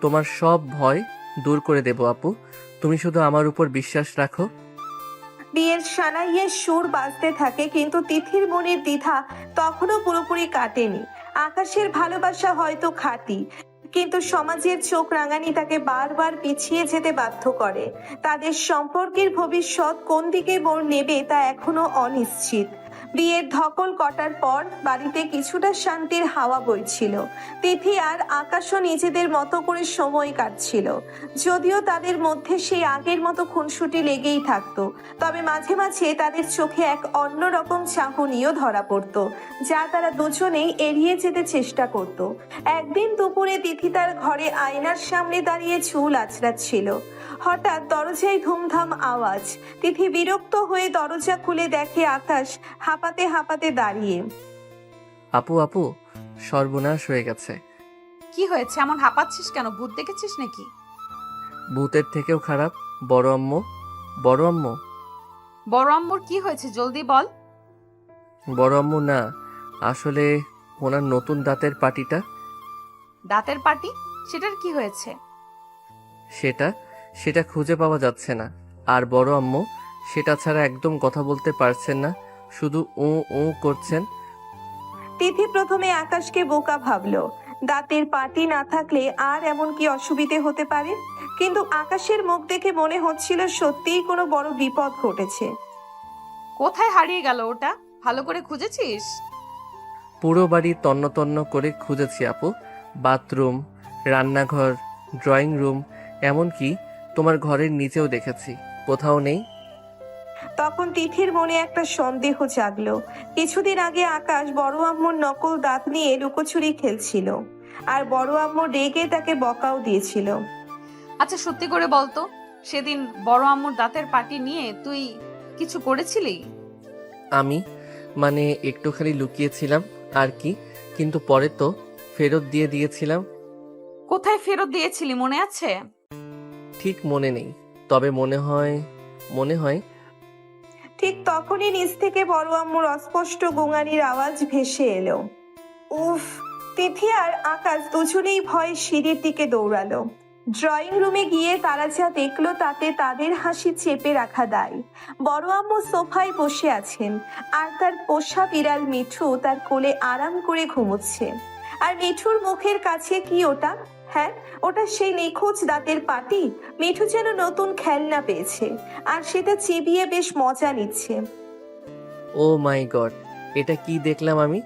তোমার সব ভয় দূর করে দেব আপু, তুমি শুধু আমার উপর বিশ্বাস রাখো। বিয়ের সানাইয়ের সুর বাজতে থাকে, কিন্তু তিথির মনের দ্বিধা তখনও পুরোপুরি কাটেনি। আকাশের ভালোবাসা হয়তো খাঁটি, কিন্তু সমাজের চোখ রাঙানি তাকে বারবার পিছিয়ে যেতে বাধ্য করে। তাদের সম্পর্কের ভবিষ্যৎ কোন দিকে মোড় নেবে তা এখনো অনিশ্চিত। বিয়ের ধকল কটার পর বাড়িতে কিছুটা শান্তির হাওয়া বইছিল। তিথি আর আকাশও নিজেদের মতো করে সময় কাটছিল। যদিও তাদের মধ্যে সেই আগের মতো খুনসুটি লেগেই থাকতো, তবে মাঝে মাঝে তাদের চোখে এক অন্যরকম চাহনিও ধরা পড়তো, যা তারা দুজনেই এড়িয়ে যেতে চেষ্টা করত। একদিন দুপুরে তিথি তার ঘরে আয়নার সামনে দাঁড়িয়ে চুল আঁচড়াচ্ছিল। হঠাৎ দরজায় ধুমধাম আওয়াজ। তিথি বিরক্ত হয়ে দরজা খুলে দেখে আকাশ হাঁপাতে হাঁপাতে দাঁড়িয়ে। আপু আপু, সর্বনাশ হয়ে গেছে। কি হয়েছে? এমন হাঁপাচ্ছিস কেন? ভূত দেখেছিস নাকি? ভূতের থেকেও খারাপ, বড় আম্মু। বড় আম্মু, বড় আম্মুর কি হয়েছে জলদি বল। বড় আম্মু না, আসলে ওনার নতুন দাঁতের পাটিটা। দাঁতের পাটি? সেটার কি হয়েছে? সেটা সেটা খুঁজে পাওয়া যাচ্ছে না। আর বড় আম্মু সেটা ছাড়া একদম কথা বলতে পারছেন না, শুধু উ উ করছেন। তিথি প্রথমে আকাশকে বোকা ভাবলো। দাঁতের পাটি না থাকলে আর এমন কি অসুবিধে হতে পারে? কিন্তু আকাশের মুখ দেখে মনে হচ্ছিল সত্যিই কোনো বড় বিপদ ঘটেছে। কোথায় হারিয়ে গেল ওটা? ভালো করে খুঁজেছিস? পুরো বাড়ি তন্ন তন্ন করে খুঁজেছি আপু। বাথরুম, রান্নাঘর, ড্রয়িং রুম, এমনকি তোমার ঘরের নিচেও দেখেছি, কোথাও নেই। তখন তিথির মনে একটা সন্দেহ জাগলো। কিছুদিন আগে আকাশ বড় আম্মুর নকল দাঁত নিয়ে লুকোচুরি খেলছিল, আর বড় আম্মু রেগে তাকে বকাও দিয়েছিল। আচ্ছা সত্যি করে বলতো, সেদিন বড় আম্মুর দাঁতের পাটি নিয়ে তুই কিছু করেছিলি? আমি মানে একটুখানি লুকিয়েছিলাম আর কি, কিন্তু পরে তো ফেরত দিয়ে দিয়েছিলাম। কোথায় ফেরত দিয়েছিলি মনে আছে? ঠিক মনে নেই, তবে মনে হয় ঠিক তখনই নিচ থেকে বড় আম্মুর অস্পষ্ট গোঙানির আওয়াজ ভেসে এলো। উফ! তিথি আর আকাশ দুজনেই ভয়ে সিঁড়ির দিকে দৌড়ালো। ড্রয়িং রুমে গিয়ে তারা যা দেখলো তাতে তাদের হাসি চেপে রাখা দায়। বড় আম্মু সোফায় বসে আছেন, আর তার পোষা বিড়াল মিঠু তার কোলে আরাম করে ঘুমোচ্ছে। আর মিঠুর মুখের কাছে কি ওটা? হ্যাঁ, ওটা সেই নিখোঁজ দাঁতের পাটি। মিঠু যেন নতুন খেলনা পেয়েছে, আর সেটা চিবিয়ে বেশ মজা নিচ্ছে। ও মাই গড, এটা কি দেখলাম আমি?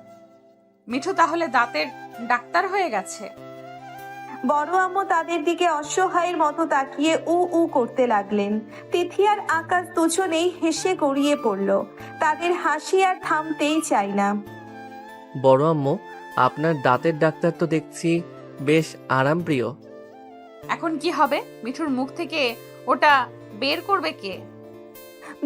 মিঠু তাহলে দাঁতের ডাক্তার হয়ে গেছে। বড় আম্মু তাদের দিকে অসহায়ের মতো তাকিয়ে উ উ করতে লাগলেন। তিথি আর আকাশ দুজনেই হেসে গড়িয়ে পড়ল। তাদের হাসি আর থামতেই চায় না। বড় আম্মু, আপনার দাঁতের ডাক্তার তো দেখছি বেশ আরামপ্রিয়। এখন কি হবে? মিঠুর মুখ থেকে ওটা বের করবে কে?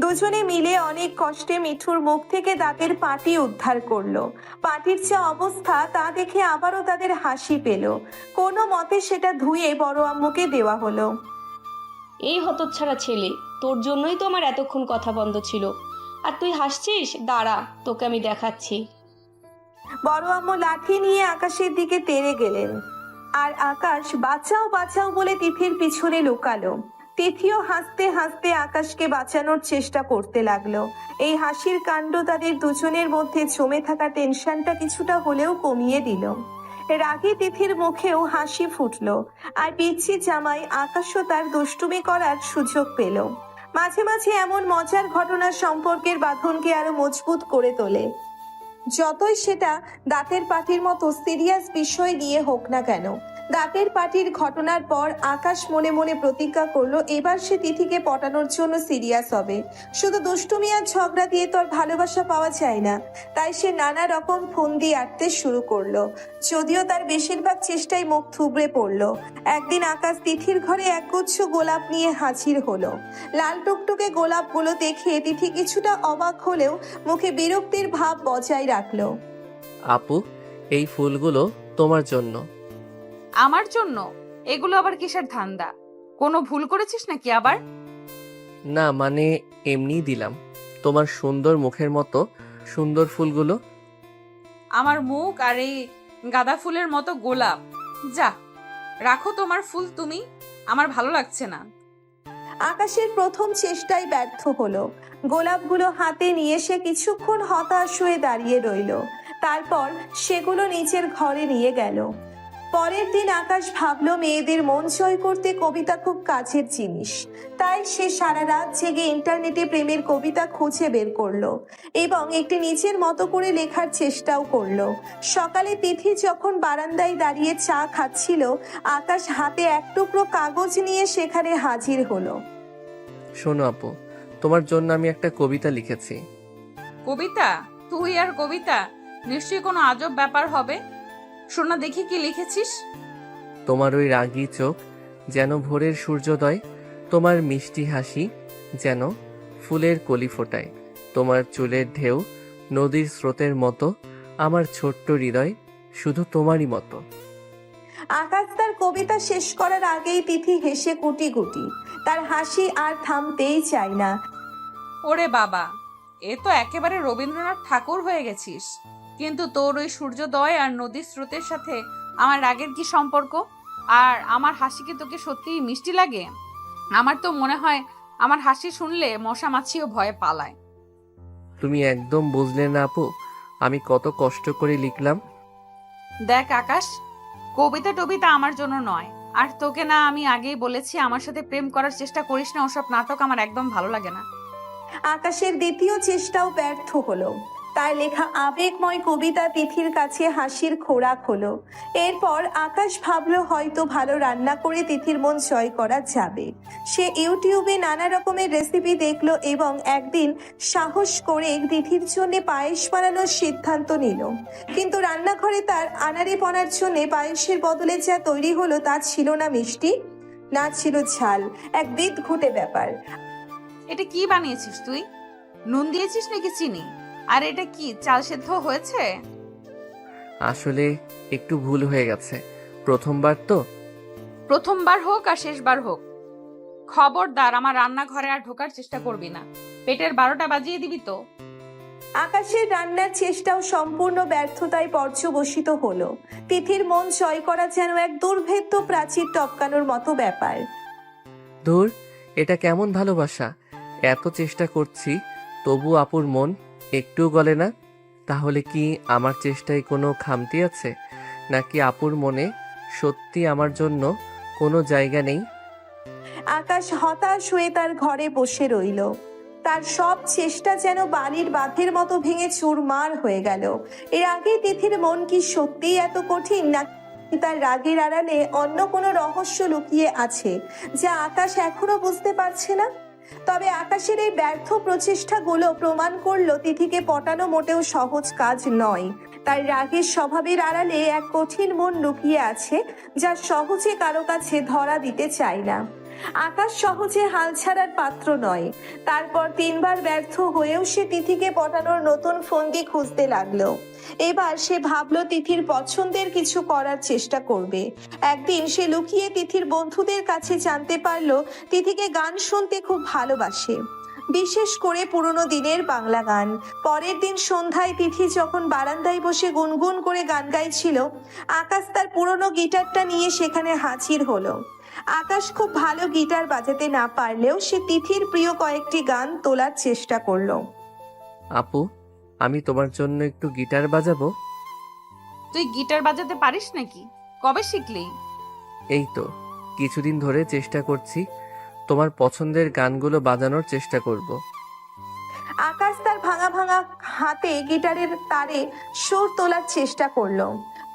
দুজনে মিলে অনেক কষ্টে মিঠুর মুখ থেকে দাঁতের পাটি উদ্ধার করলো। পাটির যা অবস্থা তা দেখে আবারও তাদের হাসি পেল। কোনো মতে সেটা ধুয়ে বড় আম্মুকে দেওয়া হলো। এই হতচ্ছাড়া ছেলে, তোর জন্যই তো আমার এতক্ষণ কথা বন্ধ ছিল। আর তুই হাসছিস? দাঁড়া, তোকে আমি দেখাচ্ছি। বড় আম্মু লাঠি নিয়ে আকাশের দিকে তেড়ে গেলেন, আর আকাশ বাঁচাও বাঁচাও বলে তিথির পিছনে লুকালো। তিথিও হাসতে হাসতে আকাশকে বাঁচানোর চেষ্টা করতে লাগলো। এই হাসির কাণ্ড তাদের দুজনের মধ্যে জমে থাকা টেনশনটা কিছুটা হলেও কমিয়ে দিল। রাগে তিথির মুখেও হাসি ফুটলো, আর পিচ্ছি জামাই আকাশও তার দুষ্টুমি করার সুযোগ পেল। মাঝে মাঝে এমন মজার ঘটনা সম্পর্কের বাঁধনকে আরো মজবুত করে তোলে, যতই সেটা দাঁতের পাটির মতো সিরিয়াস বিষয় নিয়ে হোক না কেন। দাঁতের পাটির ঘটনার পর আকাশ মনে মনে প্রতিজ্ঞা করলো এবার সে তিথিকে পটানোর জন্য সিরিয়াস হবে। শুধু দুষ্টুমি আর ঝগড়া দিয়ে তো আর ভালোবাসা পাওয়া যায় না। তাই সে নানা রকম ফন্দি আঁটতে শুরু করলো, যদিও তার বেশিরভাগ চেষ্টাই মুখ থুবড়ে পড়লো। একদিন আকাশ তিথির ঘরে একগুচ্ছ গোলাপ নিয়ে হাজির হলো। লাল টুকটুকে গোলাপগুলো দেখে তিথি কিছুটা অবাক হলেও মুখে বিরক্তির ভাব বজায় রাখলো। আপু, এই ফুলগুলো তোমার জন্য। আমার জন্য? এগুলো আবার কিসের ধান্দা? কোনো ভুল করেছিস নাকি আবার? না মানে এমনিই দিলাম, তোমার সুন্দর মুখের মতো সুন্দর ফুলগুলো। আমার মুখ আর এই গাঁদা ফুলের মতো গোলাপ? যা, রাখো তোমার ফুল তুমি, আমার ভালো লাগছে না। আকাশের প্রথম চেষ্টায় ব্যর্থ হলো। গোলাপগুলো হাতে নিয়ে সে কিছুক্ষণ হতাশ হয়ে দাঁড়িয়ে রইল। তারপর সেগুলো নিচের ঘরে নিয়ে গেল। পরের দিন আকাশ ভাবলো মেয়েদের মন জয় করতে কবিতা খুব কাজের জিনিস। তাই সে সারা রাত জেগে ইন্টারনেটে প্রেমের কবিতা খুঁজে বের করলো এবং একটি নিজের মতো করে লেখার চেষ্টাও করলো। সকালে তিথি যখন বারান্দায় দাঁড়িয়ে চা খাচ্ছিল, আকাশ হাতে এক টুকরো কাগজ নিয়ে সেখানে হাজির হলো। শোনো আপু, তোমার জন্য আমি একটা কবিতা লিখেছি। কবিতা? তুই আর কবিতা? নিশ্চয়ই কোনো আজব ব্যাপার হবে। শোনা দেখি কি লিখেছিস। তোমার ওই রাগী চোখ যেন ভোরের সূর্যোদয়, তোমার মিষ্টি হাসি যেন ফুলের কলি ফোটায়, তোমার চুলের ঢেউ নদীর স্রোতের মতো, আমার ছোট্ট হৃদয় শুধু তোমারই মতো। আকাশ তার কবিতা শেষ করার আগেই তিথি হেসে কুটি কুটি। তার হাসি আর থামতেই চায় না। ওরে বাবা, এ তো একেবারে রবীন্দ্রনাথ ঠাকুর হয়ে গেছিস। কিন্তু তোর ওই সূর্যোদয় আর নদীর স্রোতের সাথে আমার রাগের কি সম্পর্ক? আর আমার হাসি কি তোকে সত্যিই মিষ্টি লাগে? আমার তো মনে হয় আমার হাসি শুনলে মশা মাছিও ভয়ে পালায়। তুমি একদম বুঝলে না আপু, আমি কত কষ্ট করে লিখলাম। দেখ আকাশ, কবিতা টবিতা আমার জন্য নয়। আর তোকে না আমি আগেই বলেছি আমার সাথে প্রেম করার চেষ্টা করিস না, ওসব নাটক আমার একদম ভালো লাগে না। আকাশের দ্বিতীয় চেষ্টাও ব্যর্থ হলো। তার লেখা আবেগময় কবিতা তিথির কাছে হাসির খোরাক হলো। এরপর আকাশ ভাবলো হয়তো ভালো রান্না করে তিথির মন জয় করা যাবে। সে ইউটিউবে নানা রকমের রেসিপি দেখলো এবং একদিন সাহস করে তিথির জন্য পায়েস বানানোর সিদ্ধান্ত নিল। কিন্তু রান্নাঘরে তার আনাড়িপনার জন্য পায়েসের বদলে যা তৈরি হলো তা ছিল না মিষ্টি, না ছিল ঝাল, এক বিদঘুটে ব্যাপার। এটা কি বানিয়েছিস তুই? নুন দিয়েছিস নাকি চিনি? আর এটা কি চাল সেদ্ধ হয়েছে? আসলে একটু ভুল হয়ে গেছে, প্রথমবার তো। প্রথমবার হোক আর শেষবার হোক, খবরদার আমার রান্নাঘরে আর ঢোকার চেষ্টা করবি না। পেটের 12টা বাজিয়ে দিবি তো। আকাশের রান্নার চেষ্টাও সম্পূর্ণ ব্যর্থতায় পর্যবসিত হলো। তিথির মন জয় করা যেন এক দুর্ভেদ্য প্রাচীর টপকানোর মতো ব্যাপার। ধুর, এটা কেমন ভালোবাসা! এত চেষ্টা করছি তবু আপুর মন একটু গলে না। তাহলে কি আমার চেষ্টায় কোনো খামতি আছে, নাকি আপুর মনে সত্যি আমার জন্য কোনো জায়গা নেই? আকাশ হতাশ হয়ে তার ঘরে বসে রইল। তার সব চেষ্টা যেন বালির বাঁধের মতো ভেঙে চুরমার হয়ে গেল। এর আগে তিথির মন কি সত্যিই এত কঠিন, না তার রাগের আড়ালে অন্য কোনো রহস্য লুকিয়ে আছে যা আকাশ এখনো বুঝতে পারছে না? তবে আকাশের এই ব্যর্থ প্রচেষ্টাগুলো প্রমাণ করলো তিথিকে পটানো মোটেও সহজ কাজ নয়। তার রাগের স্বভাবের আড়ালে এক কঠিন মন লুকিয়ে আছে যা সহজে কারো কাছে ধরা দিতে চায় না। আকাশ সহজে হাল ছাড়ার পাত্র নয়। তারপর 3বার ব্যর্থ হয়েও সে তিথিকে পটানোর নতুন ফন্দি খুঁজতে লাগলো। এবার সে ভাবলো তিথির পছন্দের কিছু করার চেষ্টা করবে। একদিন সে লুকিয়ে তিথির বন্ধুদের কাছে জানতে পারলো তিথিকে গান শুনতে খুব ভালোবাসে, বিশেষ করে পুরোনো দিনের বাংলা গান। পরের দিন সন্ধ্যায় তিথি যখন বারান্দায় বসে গুনগুন করে গান গাইছিল, আকাশ তার পুরোনো গিটারটা নিয়ে সেখানে হাজির হলো। আকাশ খুব ভালো গিটার বাজাতে না পারলেও সে তিথির প্রিয় কয়েকটি গান তোলার চেষ্টা করলো। আপু, আমি তোমার জন্য একটু গিটার বাজাবো। তুই গিটার বাজাতে পারিস নাকি? কবে শিখলি? এই তো কিছুদিন ধরে চেষ্টা করছি। তোমার পছন্দের গানগুলো বাজানোর চেষ্টা করব। আকাশ তার ভাঙা ভাঙা হাতে গিটারের তারে সুর তোলার চেষ্টা করলো।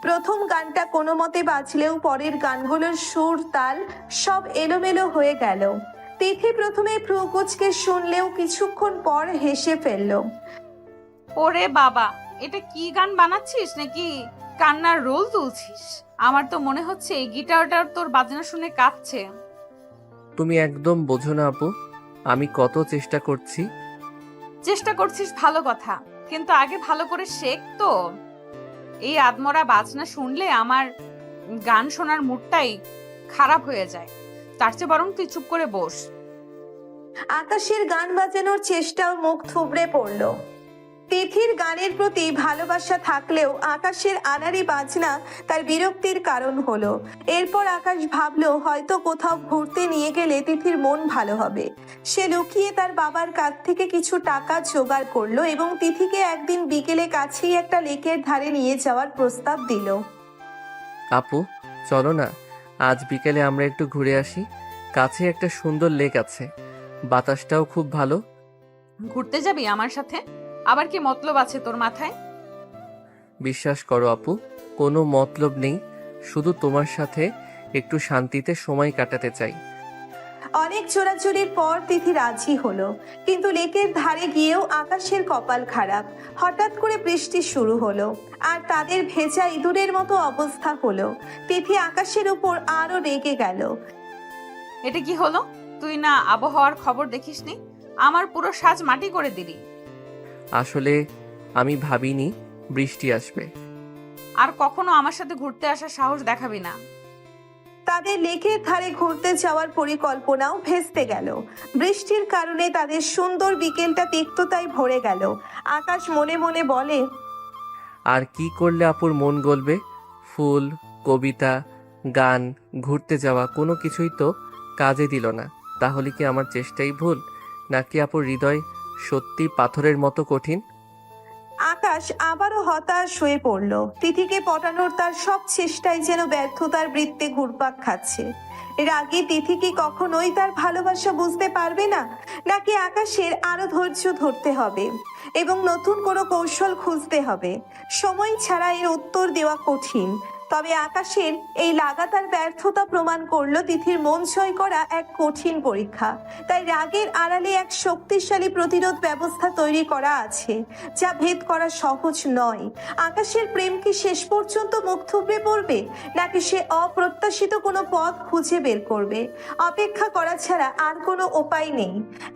প্রথম গানটা কোনো মতে বাজলেও পরের গানগুলোর সুর তাল সব এলোমেলো হয়ে গেল। তিথি প্রথমে ভ্রু কুঁচকে শুনলেও কিছুক্ষণ পর হেসে ফেলল। ওরে বাবা, এটা কি গান বানাচ্ছিস নাকি কান্নার রোল তুলছিস? আমার তো মনে হচ্ছে এই গিটারটার তোর বাজনা শুনে কাঁদছে। তুমি একদম বোঝো না আপু, আমি কত চেষ্টা করছি। চেষ্টা করছিস ভালো কথা, কিন্তু আগে ভালো করে শেখ তো। এই আদমরা বাজনা শুনলে আমার গান শোনার মুডটাই খারাপ হয়ে যায়। তার চেয়ে বরং তুই চুপ করে বস। আকাশের গান বাজানোর চেষ্টাও মুখ থুবড়ে পড়ল। তিথির গানের প্রতি ভালোবাসা থাকলেও আকাশের আনাড়ি বাজনা তার বিরক্তির কারণ হলো। এরপর আকাশ ভাবলো হয়তো কোথাও ঘুরতে নিয়ে গেলে তিথির মন ভালো হবে। সে লুকিয়ে তার বাবার কাছ থেকে কিছু টাকা জোগাড় করলো এবং তিথিকে একদিন বিকেলে কাছেই একটা লেকের ধারে নিয়ে যাওয়ার প্রস্তাব দিল। আপু চলো না, আজ বিকেলে আমরা একটু ঘুরে আসি। কাছে একটা সুন্দর লেক আছে, বাতাসটাও খুব ভালো। ঘুরতে যাবি আমার সাথে? আবার কি মতলব আছে তোর মাথায়? বিশ্বাস করো আপু, কোনো মতলব নেই, শুধু তোমার সাথে একটু শান্তিতে সময় কাটাতে চাই। অনেক চোরাচুরির পর তিথি রাজি হলো, কিন্তু লেকের ধারে গিয়েও আকাশের কপাল খারাপ। হঠাৎ করে বৃষ্টি শুরু হলো আর তাদের ভেজা ইঁদুরের মতো অবস্থা হলো। তিথি আকাশের উপর আরো রেগে গেল। এটা কি হলো? তুই না আবহাওয়ার খবর দেখিসনি? আমার পুরো সাজ মাটি করে দিলি। আসলে আমি ভাবিনি বৃষ্টি আসবে। আর কখনো আমার সাথে ঘুরতে আসার সাহস দেখাবি না। তাদের লেকের ধারে ঘুরতে যাওয়ার পরিকল্পনাও ভেস্তে গেল। বৃষ্টির কারণে তাদের সুন্দর বিকেলটা তিক্ততায় ভরে গেল। আকাশ মনে মনে বলে, আর কি করলে আপুর মন গলবে? ফুল, কবিতা, গান, ঘুরতে যাওয়া কোনো কিছুই তো কাজে দিল না। তাহলে কি আমার চেষ্টাই ভুল, নাকি আপুর হৃদয় সত্যি পাথরের মতো কঠিন? আকাশ আবারও হতাশ হয়ে পড়ল। তিথিকে পটানোর তার সব চেষ্টাই যেন ব্যর্থতার বৃত্তে ঘুরপাক খাচ্ছে। রাগে তিথি কি কখনোই তার ভালোবাসা বুঝতে পারবে না, নাকি আকাশের আরো ধৈর্য ধরতে হবে এবং নতুন কোনো কৌশল খুঁজতে হবে? সময় ছাড়া এর উত্তর দেওয়া কঠিন। তবে আকাশের এই লাগাতার ব্যর্থতা প্রমাণ করলো তিথির মন জয় করা এক কঠিন পরীক্ষা। তাই রাগের আড়ালে এক শক্তিশালী প্রতিরোধ ব্যবস্থা তৈরি করা আছে, যা ভেদ করা সহজ নয়। আকাশের প্রেম কি শেষ পর্যন্ত মুখ থুবড়ে পড়বে, নাকি সে অপ্রত্যাশিত কোনো পথ খুঁজে বের করবে? অপেক্ষা করা ছাড়া আর কোনো উপায় নেই।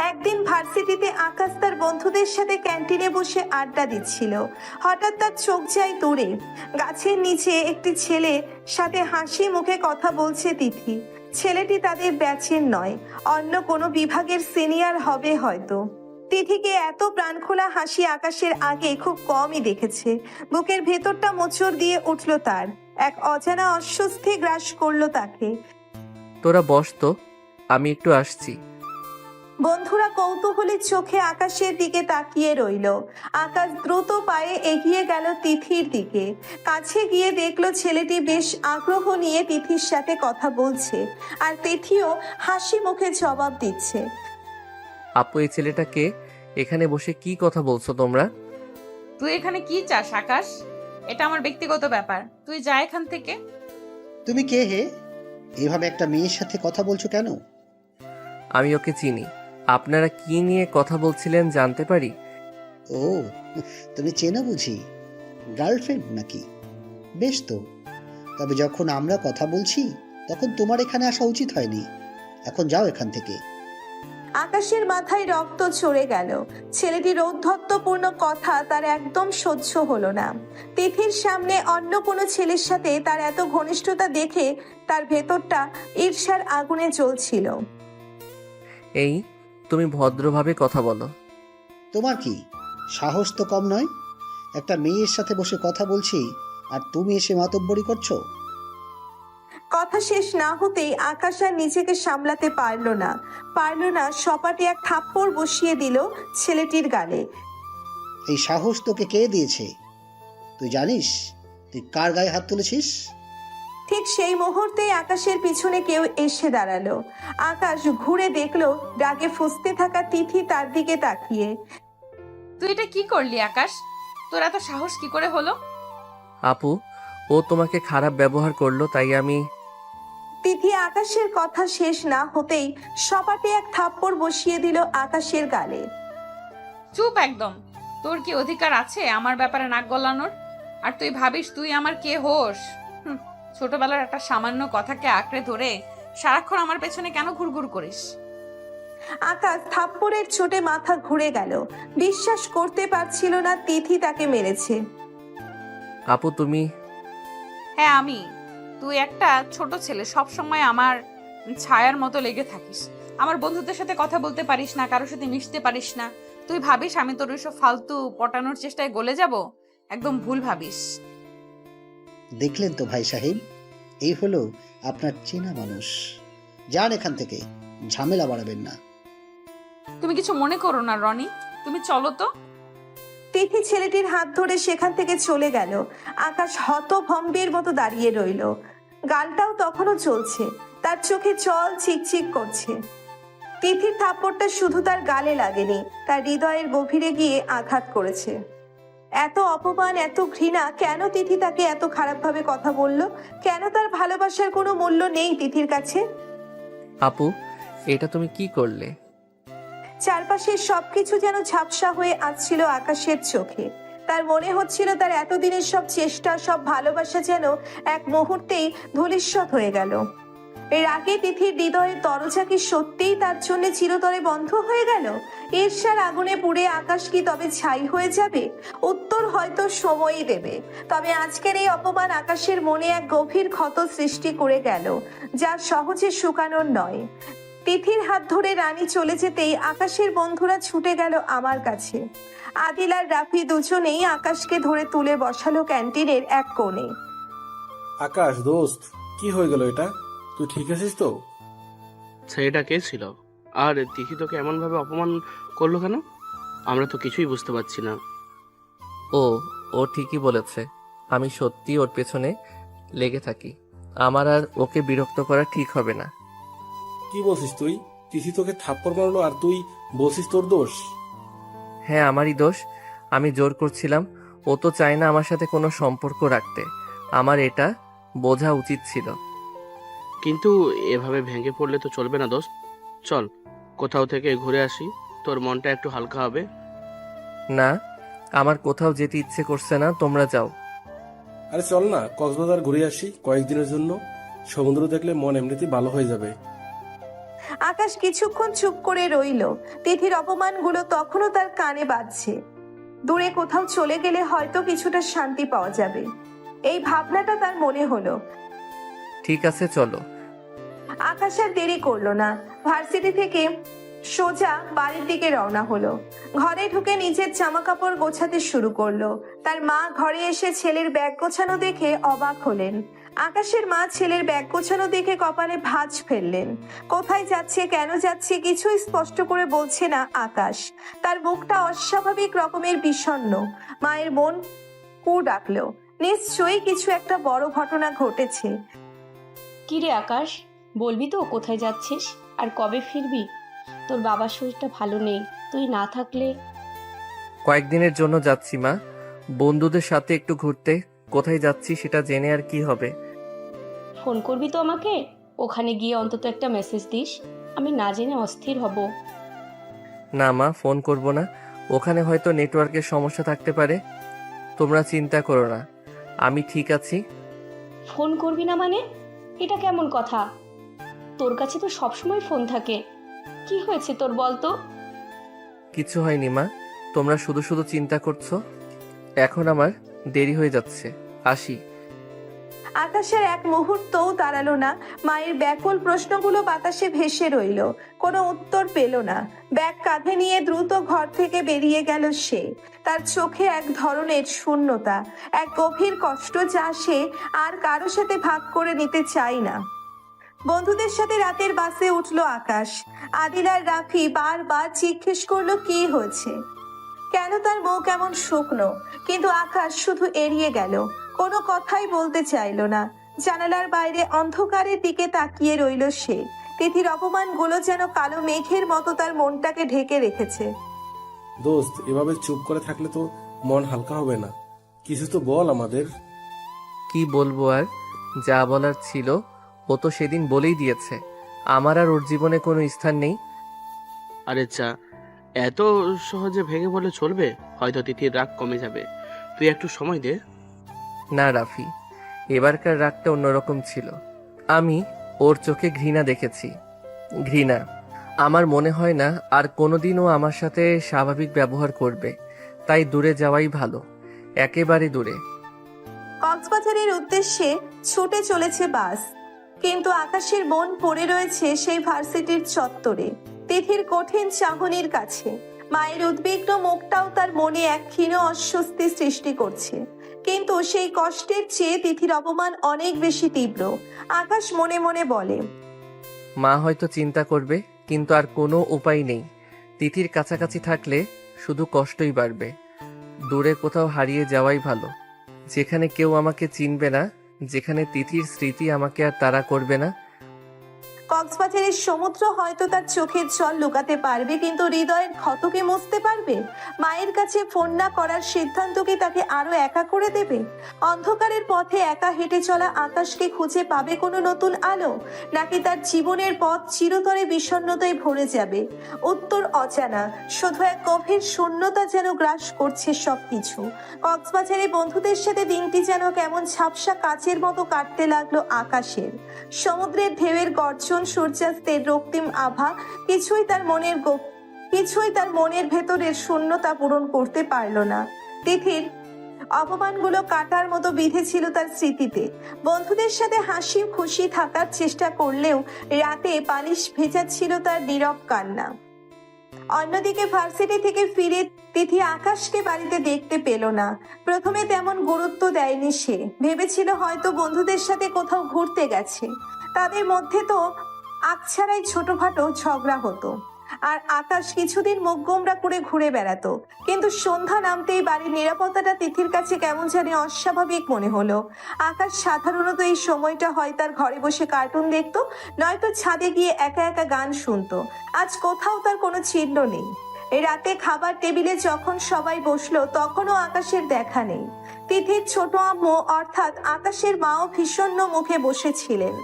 একদিন ভার্সিটিতে আকাশ তার বন্ধুদের সাথে ক্যান্টিনে বসে আড্ডা দিচ্ছিল। হঠাৎ তার চোখ যায় দূরে। গাছের নিচে একটি ছেলে সাথে হাসি মুখে কথা বলছে তিথি। ছেলেটি তাদের ব্যাচের নয়, অন্য কোনো বিভাগের সিনিয়র হবে হয়তো। তিথিকে এত প্রাণখোলা হাসি আকাশের আগে খুব কমই দেখেছে। বুকের ভেতরটা মোচড় দিয়ে উঠল তার। এক অজানা অস্বস্তি গ্রাস করলো তাকে। তোরা বস তো, আমি একটু আসছি। বন্ধুরা কৌতূহলী চোখে আকাশের দিকে তাকিয়ে রইল। আকাশ দ্রুত পায়ে এগিয়ে গেল তিথির দিকে। কাছে গিয়ে দেখলো ছেলেটি বেশ আগ্রহ নিয়ে তিথির সাথে কথা বলছে, আর তিথিও হাসি মুখে জবাব দিচ্ছে। আপু এই ছেলেটাকে এখানে বসে কি কথা বলছো তোমরা? তুই এখানে কি চাস আকাশ? এটা আমার ব্যক্তিগত ব্যাপার, তুই যা এখান থেকে। তুমি কে হে? এভাবে একটা মেয়ের সাথে কথা বলছো কেন? আমি ওকে চিনি। আপনারা কি নিয়ে কথা বলছিলেন জানতে পারি? ও, তুমি চেনা বুঝি? গার্লফ্রেন্ড নাকি? বেশ তো, তবে যখন আমরা কথা বলছি তখন তোমার এখানে আসা উচিত হয়নি। এখন যাও এখান থেকে। আকাশের মাথায় রক্ত চড়ে গেল। ছেলেটির ঔদ্ধত্যপূর্ণ কথা তার একদম সহ্য হলো না। তিথির সামনে অন্য কোনো ছেলের সাথে তার এত ঘনিষ্ঠতা দেখে তার ভেতরটা ঈর্ষার আগুনে জ্বলছিল। এই, তুমি ভদ্রভাবে কথা বলো। তোমার কি সাহস তো কম নয়? একটা মেয়ের সাথে বসে কথা বলছি আর তুমি এসে মাতব্বরি করছো। কথা শেষ না হতেই আকাশ আর নিজেকে সামলাতে পারলো না, সপাটে এক থাপ্পড় বসিয়ে দিল ছেলেটির গালে। এই সাহস তোকে কে দিয়েছে? তুই জানিস তুই কার গায়ে হাত তুলেছিস? ঠিক সেই মুহূর্তেই আকাশের পিছনে কেউ এসে দাঁড়ালো। আকাশ ঘুরে দেখলো রাগে ফুঁসতে থাকা তিথি তার দিকে তাকিয়ে। তুই এটা কি করলি আকাশ? তোর এত সাহস কি করে হলো? আপু, ও তোমাকে খারাপ ব্যবহার করলো তাই আমি। তিথি আকাশের কথা শেষ না হতেই সপাটে এক থাপ্পড় বসিয়ে দিল আকাশের গালে। চুপ একদম। তোর কি অধিকার আছে আমার ব্যাপারে নাক গলানোর? আর তুই ভাবিস তুই আমার কে হোস? ছোটবেলার একটা সামান্য কথাকে আঁকড়ে ধরে সারাক্ষণ আমার পেছনে কেন ঘুরঘুর করিস? আকাশ থাপ্পড়ের চোটে মাথা ঘুরে গেল। বিশ্বাস করতে পারছিল না তিথি তাকে মেরেছে। আপু তুমি। হ্যাঁ আমি। তুই একটা ছোট ছেলে, সব সময় আমার ছায়ার মতো লেগে থাকিস। আমার বন্ধুদের সাথে কথা বলতে পারিস না, কারোর সাথে মিশতে পারিস না। তুই ভাবিস আমি তোর ওইসব ফালতু পটানোর চেষ্টায় গলে যাব? একদম ভুল ভাবিস। দেখলেন তো ভাই সাহেব, এই হলো আপনার চেনা মানুষ। যান এখান থেকে, ঝামেলা বাড়াবেন না। তুমি কিছু মনে করো না রনি, তুমি চলো তো। তিথি ছেলেটির হাত ধরে সেখান থেকে চলে গেল। আকাশ হতভম্বের মতো দাঁড়িয়ে রইল। গালটাও তখনও চলছে, তার চোখে জল চিকচিক করছে। তিথির থাপ্পড়টা শুধু তার গালে লাগেনি, তার হৃদয়ের গভীরে গিয়ে আঘাত করেছে। এত অপমান, এত ঘৃণা, কেন তিথি তাকে এত খারাপভাবে কথা বলল? কেন তার ভালোবাসার কোনো মূল্য নেই তিথির কাছে? আপু, এটা তুমি কি করলে? চারপাশের সবকিছু যেন ঝাপসা হয়ে আসছিল আকাশের চোখে। তার মনে হচ্ছিল তার এতদিনের সব চেষ্টা, সব ভালোবাসা যেন এক মুহূর্তেই ধূলিসাৎ হয়ে গেল। এর আগে তিথির হৃদয়ের দরজা কি সত্যিই তার জন্য চিরতরে বন্ধ হয়ে গেল? ঈর্ষার আগুনে পুড়ে আকাশ কি তবে ছাই হয়ে যাবে? উত্তর হয়তো সময়ই দেবে। তবে আজকের এই অপমান আকাশের মনে এক গভীর ক্ষত সৃষ্টি করে গেল, যা সহজে শুকানোর নয়। তিথির হাত ধরে রানী চলে যেতেই আকাশের বন্ধুরা ছুটে গেল আমার কাছে। আদিল আর রাফি দুজনেই আকাশকে ধরে তুলে বসালো ক্যান্টিনের এক কোণে। আকাশ দোস্ত, কি হয়ে গেল এটা? তুই ঠিক আছিস তো? ছেলেটা কে ছিল? আর তিথি তোকে এমন ভাবে অপমান করলো কেন? আমরা তো কিছুই বুঝতে পারছি না। ও ঠিকই বলেছে। আমি সত্যি ওর পেছনে লেগে থাকি। আমার আর ওকে বিরক্ত করা ঠিক হবে না। কি বলছিস তুই? তিথি তোকে থাপ্পড় মারলো আর তুই বলছিস তোর দোষ? হ্যাঁ, আমারই দোষ। আমি জোর করছিলাম। ও তো চায় না আমার সাথে কোনো সম্পর্ক রাখতে। আমার এটা বোঝা উচিত ছিল। কিন্তু এভাবে ভেঙে পড়লে তো চলবে না দোস্ত। চল কোথাও থেকে ঘুরে আসি, তোর মনটা একটু হালকা হবে। না, আমার কোথাও যেতে ইচ্ছে করছে না, তোমরা যাও। আরে চল না, কক্সবাজার ঘুরে আসি কয়েকদিনের জন্য। সমুদ্র দেখলে মন এমনিতেই ভালো হয়ে যাবে। আকাশ কিছুক্ষণ চুপ করে রইল। তিথির অপমানগুলো তখনও তার কানে বাজছে। দূরে কোথাও চলে গেলে হয়তো কিছুটা শান্তি পাওয়া যাবে, এই ভাবনাটা তার মনে হলো। ঠিক আছে, চলো। আকাশ আর দেরি করলো না, ভার্সিটি থেকে সোজা বাড়ির দিকে রওনা হলো। ঘরে ঢুকে নিজের জামা কাপড় গোছাতে শুরু করলো। তার মা ঘরে এসে ছেলের ব্যাগ গোছানো দেখে অবাক হলেন। আকাশের মা ছেলের ব্যাগ গোছানো দেখে কপালে ভাঁজ ফেললেন। কোথায় যাচ্ছে, কেন যাচ্ছে, কিছুই স্পষ্ট করে বলছে না আকাশ। তার মুখটা অস্বাভাবিক রকমের বিষণ্ণ। মায়ের মন কু ডাকলো, নিশ্চয়ই কিছু একটা বড় ঘটনা ঘটেছে। কি রে আকাশ, বলবি তো কোথায় যাচ্ছিস আর কবে ফিরবি? তোর বাবার শরীরটা ভালো নেই, তুই না থাকলে। কয়েকদিনের জন্য যাচ্ছি মা, বন্ধুদের সাথে একটু ঘুরতে। কোথায় যাচ্ছি সেটা জেনে আর কি হবে? ফোন করবি তো আমাকে? ওখানে গিয়ে অন্তত একটা মেসেজ দিস, আমি না জেনে অস্থির হব। না মা, ফোন করব না। ওখানে হয়তো নেটওয়ার্কের সমস্যা থাকতে পারে। তোমরা চিন্তা করো না, আমি ঠিক আছি। ফোন করবি না মানে? এটা কেমন কথা? তোর কাছে তো সবসময় ফোন থাকে, কি হয়েছে তোর বলতো? কিছু হয়নি মা, তোমরা শুধু শুধু চিন্তা করছো। এখন আমার দেরি হয়ে যাচ্ছে, আসি। আকাশের এক মুহূর্তও দাঁড়ালো না। মায়ের ব্যাকুল প্রশ্নগুলো বাতাসে ভেসে রইল, কোনো উত্তর পেল না। ব্যাগ কাঁধে নিয়ে দ্রুত ঘর থেকে বেরিয়ে গেল সে। তার চোখে এক ধরনের শূন্যতা, এক গভীর কষ্ট, যা সে আর কারো সাথে ভাগ করে নিতে চায় না। বন্ধুদের সাথে রাতের বাসে উঠলো আকাশ। আদিল আর রাফি বারবার জিজ্ঞেস করলো কি হয়েছে, কেন তার মুখ এমন শুকনো। কিন্তু আকাশ শুধু এড়িয়ে গেল, কোনো কথাই বলতে চাইলো না, জানালার বাইরে অন্ধকারের দিকে তাকিয়ে রইল সে। তিথির অপমানগুলো যেন কালো মেঘের মতো তার মনটাকে ঢেকে রেখেছে। দোস্ত, এভাবে চুপ করে থাকলে তো মন হালকা হবে না। কিছু তো বল আমাদের। কি বলবো আর? যা বলার ছিল ও তো সেদিন বলেই দিয়েছে। আমার আর ওর জীবনে কোনো স্থান নেই। আরে চা, এত সহজে ভেঙে পড়লে চলবে? হয়তো তিথির রাগ কমে যাবে, তুই একটু সময় দে। না রাফি, এবারকার রাগটা অন্যরকম ছিল। আমি ওর চোখে ঘৃণা দেখেছি। ঘৃণা। আমার মনে হয় না আর কোনোদিনও আমার সাথে স্বাভাবিক ব্যবহার করবে। তাই দূরে যাওয়াই ভালো, একেবারে দূরে। কক্সবাজারের উদ্দেশ্যে ছুটে চলেছে বাস, কিন্তু আকাশের মন পড়ে রয়েছে সেই ভার্সিটির চত্বরে, তিথির কঠিন চাহনির কাছে। মায়ের উদ্বিগ্ন মুখটাও তার মনে এক ক্ষীণ অস্বস্তি সৃষ্টি করছে, কিন্তু সেই কষ্টের চেয়ে তিথির অপমান অনেক বেশি তীব্র। আকাশ মনে মনে বলে, মা হয়তো চিন্তা করবে, কিন্তু আর কোনো উপায় নেই। তিথির কাছাকাছি থাকলে শুধু কষ্টই বাড়বে। দূরে কোথাও হারিয়ে যাওয়াই ভালো, যেখানে কেউ আমাকে চিনবে না, যেখানে তিথির স্মৃতি আমাকে আর তাড়া করবে না। কক্সবাজারের সমুদ্র হয়তো তার চোখের জল লুকাতে পারবে, কিন্তু হৃদয়ের ক্ষতকে মুছতে পারবে? মায়ের কাছে ফোন না করার সিদ্ধান্ত কি তাকে আরো একা করে দেবে? অন্ধকারের পথে একা হেঁটে চলা আকাশকে খুঁজে পাবে কোনো নতুন আলো, নাকি তার জীবনের পথ চিরতরে বিষণ্ণতায় ভরে যাবে? উত্তর অজানা, শুধু এক গভীর শূন্যতা যেন গ্রাস করছে সবকিছু। কক্সবাজারে বন্ধুদের সাথে দিনটি যেন কেমন ঝাপসা কাচের মতো কাটতে লাগলো আকাশের। সমুদ্রের ঢেউয়ের গর্জন, সূর্যাস্তের রক্তিম আভা কিছুই তার মনের ভেতরের শূন্যতা পূরণ করতে পারল না। তিথির অপমানগুলো কাটার মতো বিঁধেছিল তার স্মৃতিতে। বন্ধুদের সাথে হাসি খুশি থাকার চেষ্টা করলেও রাতে পালিশ ভেজা ছিল তার নীরব কান্না। অন্যদিকে ভার্সিটি থেকে ফিরে তিথি আকাশকে বাড়িতে দেখতে পেল না। প্রথমে তেমন গুরুত্ব দেয়নি সে, ভেবেছিল হয়তো বন্ধুদের সাথে কোথাও ঘুরতে গেছে। তাদের মধ্যে তো আকছাড়াই ছোটখাটো ঝগড়া হতো, আর আকাশ কিছুদিন মুখ গোমরা করে ঘুরে বেড়াতো। কিন্তু সন্ধ্যা নামতেই বাড়ির নিরাপত্তাটা তিথির কাছে কেমন জানি অস্বাভাবিক মনে হলো। আকাশ সাধারণত এই সময়টা হয় তার ঘরে বসে কার্টুন দেখতো, নয়তো ছাদে গিয়ে একা একা গান শুনতো। আজ কোথাও তার কোনো চিহ্ন নেই। রাতে খাবার টেবিলে যখন সবাই বসলো, তখনও আকাশের দেখা নেই। তিথির ছোট আম্মু অর্থাৎ আকাশের মাও ভীষণ মুখে বসেছিলেন।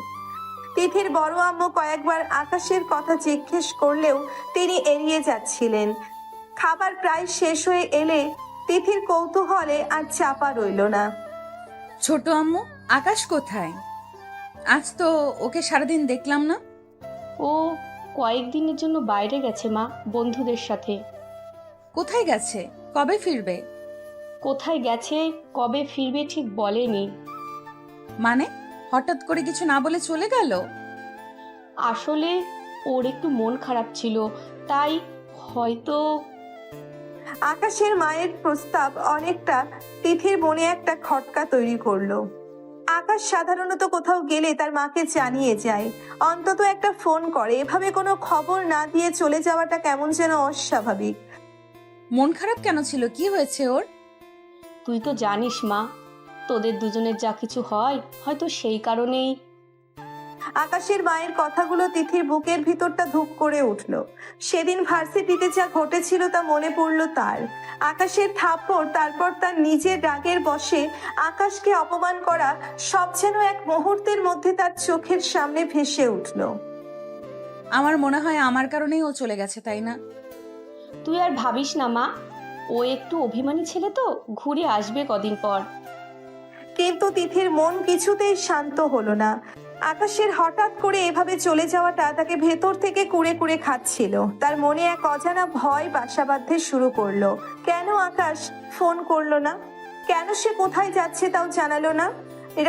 তিথির বড় আম্মু কয়েকবার আকাশের কথা জিজ্ঞেস করলেও তিনি এড়িয়ে যাচ্ছিলেন। খাবার প্রায় শেষ হয়ে এলে তিথির কৌতূহলে আর চাপা রইল না। ছোট আম্মু, আকাশ কোথায়? আজ তো ওকে সারাদিন দেখলাম না। ও কয়েকদিনের জন্য বাইরে গেছে মা, বন্ধুদের সাথে। কোথায় গেছে? কবে ফিরবে? কোথায় গেছে, কবে ফিরবে ঠিক বলেনি। মানে হঠাৎ করে কিছু না বলে চলে গেল? আসলে ওর একটু মন খারাপ ছিল, তাই হয়তো। আকাশের মায়ের প্রস্তাব অনেকটা তিথির মনে একটা খটকা তৈরি করলো। আকাশ সাধারণত কোথাও গেলে তার মাকে জানিয়ে যায়, অন্তত একটা ফোন করে। এভাবে কোনো খবর না দিয়ে চলে যাওয়াটা কেমন যেন অস্বাভাবিক। মন খারাপ কেন ছিল? কি হয়েছে ওর? তুই তো জানিস মা, তোদের দুজনের যা কিছু হয়, হয়তো সেই কারণেই। আকাশের মায়ের কথাগুলো তিথির বুকের ভিতরটা ধুক করে উঠল। সেদিন ভার্সিটিতে যা ঘটেছিল তা মনে পড়ল তার। আকাশের থাপ্পড়, তারপর তার নিজের রাগের বশে আকাশকে অপমান করা, সব যেন এক মুহূর্তের মধ্যে তার চোখের সামনে ভেসে উঠল। আমার মনে হয় আমার কারণেই ও চলে গেছে, তাই না? তুই আর ভাবিস না মা, ও একটু অভিমানী ছেলে তো, ঘুরে আসবে কদিন পর। কিন্তু তিথির মন কিছুতেই শান্ত হলো না। আকাশের হঠাৎ করে এভাবে চলে যাওয়াটা তাকে ভেতর থেকে কুড়ে কুড়ে খাচ্ছিল। তার মনে এক অজানা ভয় বাসা বাঁধতে শুরু করলো। কেন আকাশ ফোন করলো না? কেন সে কোথায় যাচ্ছে তাও জানালো না?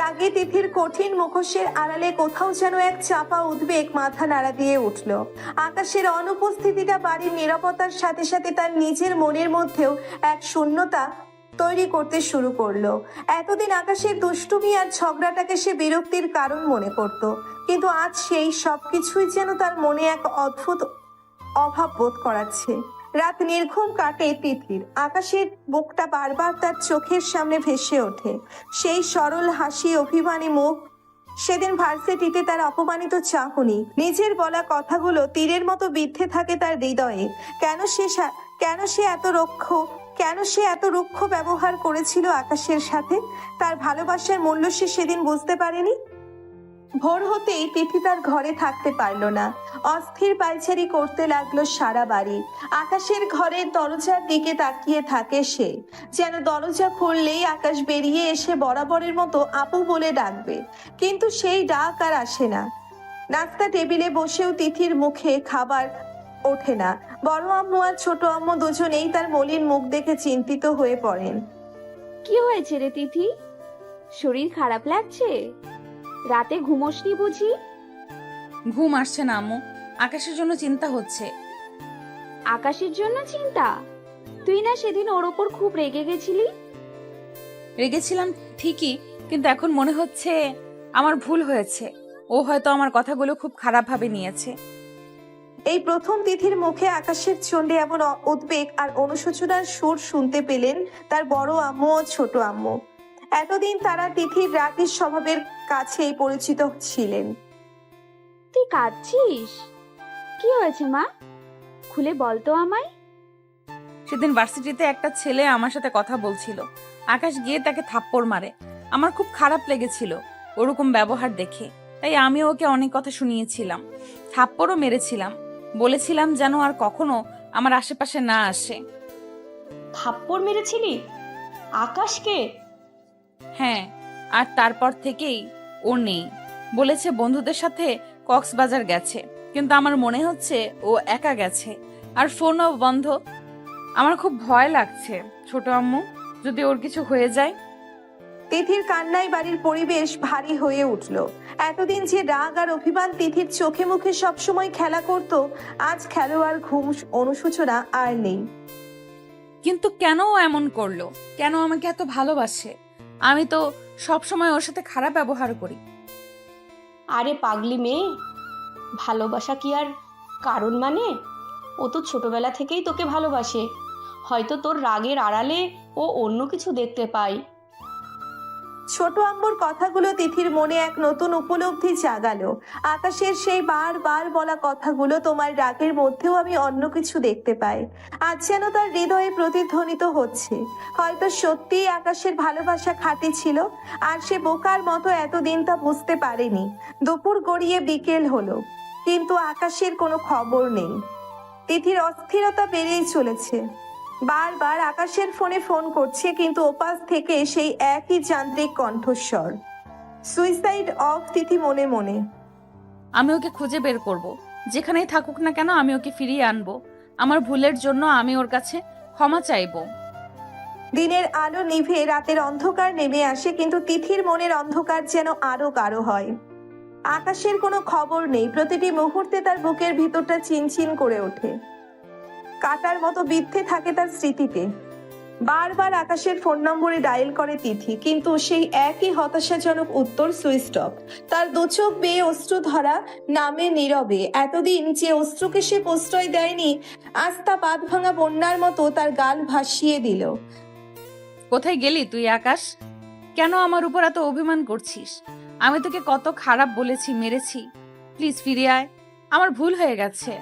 রাগে তিথির কঠিন মুখোশের আড়ালে কোথাও যেন এক চাপা উদ্বেগ মাথা নাড়া দিয়ে উঠল। আকাশের অনুপস্থিতিটা বাড়ির নিরাপত্তার সাথে সাথে তার নিজের মনের মধ্যেও এক শূন্যতা তৈরি করতে শুরু করলো। এতদিন আকাশের দুষ্টুমি আর ঝগড়াটাকে সে বিরক্তির কারণ মনে করত, কিন্তু আজ সেই সবকিছুই যেন তার মনে এক অদ্ভুত অভাব বোধ করাচ্ছে। রাত নির্ঘুম কাটে তিথির। আকাশের বুকটা বারবার তার চোখের সামনে ভেসে ওঠে। সেই সরল হাসি, অভিমানী মুখ, সেদিন ভার্সিটিতে তার অপমানিত চাহনি, নিজের বলা কথাগুলো তীরের মতো বিদ্ধে থাকে তার হৃদয়ে। কেন সে এত রুক্ষ ব্যবহার করেছিল আকাশের সাথে? তার ভালোবাসার মূল্য সে সেদিন বুঝতে পারেনি। ভোর হতেই তিথি তার ঘরে থাকতে পারল না। অস্থির পায়চারি করতে লাগলো সারা বাড়ি। আকাশের ঘরের দরজার দিকে তাকিয়ে থাকে সে, যেন দরজা খুললেই আকাশ বেরিয়ে এসে বরাবরের মতো আপু বলে ডাকবে, কিন্তু সেই ডাক আর আসে না। নাস্তা টেবিলে বসেও তিথির মুখে খাবার ওঠে না। বড় আম্মু আর ছোট আম্মু দুজনেই তার মলিন মুখ দেখে চিন্তিত হয়ে পড়েন। কি হয়েছে রে তিথি? শরীর খারাপ লাগছে? রাতে ঘুমোসনি বুঝি? ঘুম আসছে না আম্মু, আকাশের জন্য চিন্তা হচ্ছে। আকাশের জন্য চিন্তা? তুই না সেদিন ওর ওপর খুব রেগে গেছিলি? রেগেছিলাম ঠিকই, কিন্তু এখন মনে হচ্ছে আমার ভুল হয়েছে। ও হয়তো আমার কথাগুলো খুব খারাপভাবে নিয়েছে। এই প্রথম তিথির মুখে আকাশের চণ্ডে এমন উদ্বেগ আর অনুশোচনার সুর শুনতে পেলেন তার বড় আম্মু ও ছোট আম্মু। এতদিন তারা তিথির রাগের স্বভাবের কাছেই পরিচিত ছিলেন। তুই কাঁদছিস? কি হয়েছে মা? খুলে বলতো আমায়। সেদিন ভার্সিটিতে একটা ছেলে আমার সাথে কথা বলছিল, আকাশ গিয়ে তাকে থাপ্পড় মারে। আমার খুব খারাপ লেগেছিল ওরকম ব্যবহার দেখে, তাই আমি ওকে অনেক কথা শুনিয়েছিলাম, থাপ্পড়ও মেরেছিলাম, বলেছিলাম যেন আর কখনো আমার আশেপাশে না আসে। থাপ্পড় মেরেছিলি আকাশকে? হ্যাঁ, আর তারপর থেকেই ও নেই। বলেছে বন্ধুদের সাথে কক্সবাজার গেছে, কিন্তু আমার মনে হচ্ছে ও একা গেছে, আর ফোনও বন্ধ। আমার খুব ভয় লাগছে ছোট আম্মু, যদি ওর কিছু হয়ে যায়। তিথির কান্নায় বাড়ির পরিবেশ ভারী হয়ে উঠল। এতদিন যে রাগ আর অভিমান তিথির চোখে মুখে সবসময় খেলা করত, আজ খেলোয়াড় ঘুম অনুশোচনা আর নেই। কিন্তু কেন ও এমন করলো? কেন আমাকে এত ভালোবাসে? আমি তো সবসময় ওর সাথে খারাপ ব্যবহার করি। আরে পাগলি মেয়ে, ভালোবাসা কি আর কারণ মানে? ও তো ছোটবেলা থেকেই তোকে ভালোবাসে, হয়তো তোর রাগের আড়ালে ও অন্য কিছু দেখতে পায়। ছোট আম্মুর কথাগুলো তিথির মনে এক নতুন উপলব্ধি জাগালো। আকাশের সেই বারবার বলা কথাগুলো, তোমার রাগের মধ্যেও আমি অন্য কিছু দেখতে পাই, আজ যেন তার হৃদয়ে প্রতিধ্বনিত হচ্ছে। হয়তো সত্যিই আকাশের ভালোবাসা খাঁটি ছিল, আর সে বোকার মতো এতদিন তা বুঝতে পারেনি। দুপুর গড়িয়ে বিকেল হলো, কিন্তু আকাশের কোনো খবর নেই। তিথির অস্থিরতা বেড়েই চলেছে। বারবার আকাশের ফোনে ফোন করছে, কিন্তু ওপাশ থেকে সেই একই যান্ত্রিক কণ্ঠস্বর, সুইসাইড অফ। তিথি মনে মনে, আমি ওকে খুঁজে বের করব, যেখানেই থাকুক না কেন আমি ওকে ফিরিয়ে আনবো। আমার ভুলের জন্য আমি ওর কাছে ক্ষমা চাইবো। দিনের আলো নিভে রাতের অন্ধকার নেমে আসে, কিন্তু তিথির মনের অন্ধকার যেন আরো গাঢ় হয়। আকাশের কোনো খবর নেই। প্রতিটি মুহূর্তে তার বুকের ভিতরটা চিনচিন করে ওঠে, কাটার মতো বিদ্ধে থাকে তার স্মৃতিতে। বারবার আকাশের ফোন নম্বরে ডায়াল করে তিথি, কিন্তু সেই একই হতাশাজনক উত্তর, সুইচ অফ। তার দু চোখ বেয়ে অশ্রু ধরা, নামে নীরবে। এতদিন যে অশ্রুকে সে প্রশ্রয় দেয়নি, আজ তা বাঁধ ভাঙা বন্যার মতো তার গাল ভাসিয়ে দিল। কোথায় গেলি তুই আকাশ? কেন আমার উপর এত অভিমান করছিস? আমি তোকে কত খারাপ বলেছি, মেরেছি। প্লিজ ফিরে আয়, আমার ভুল হয়ে গেছে।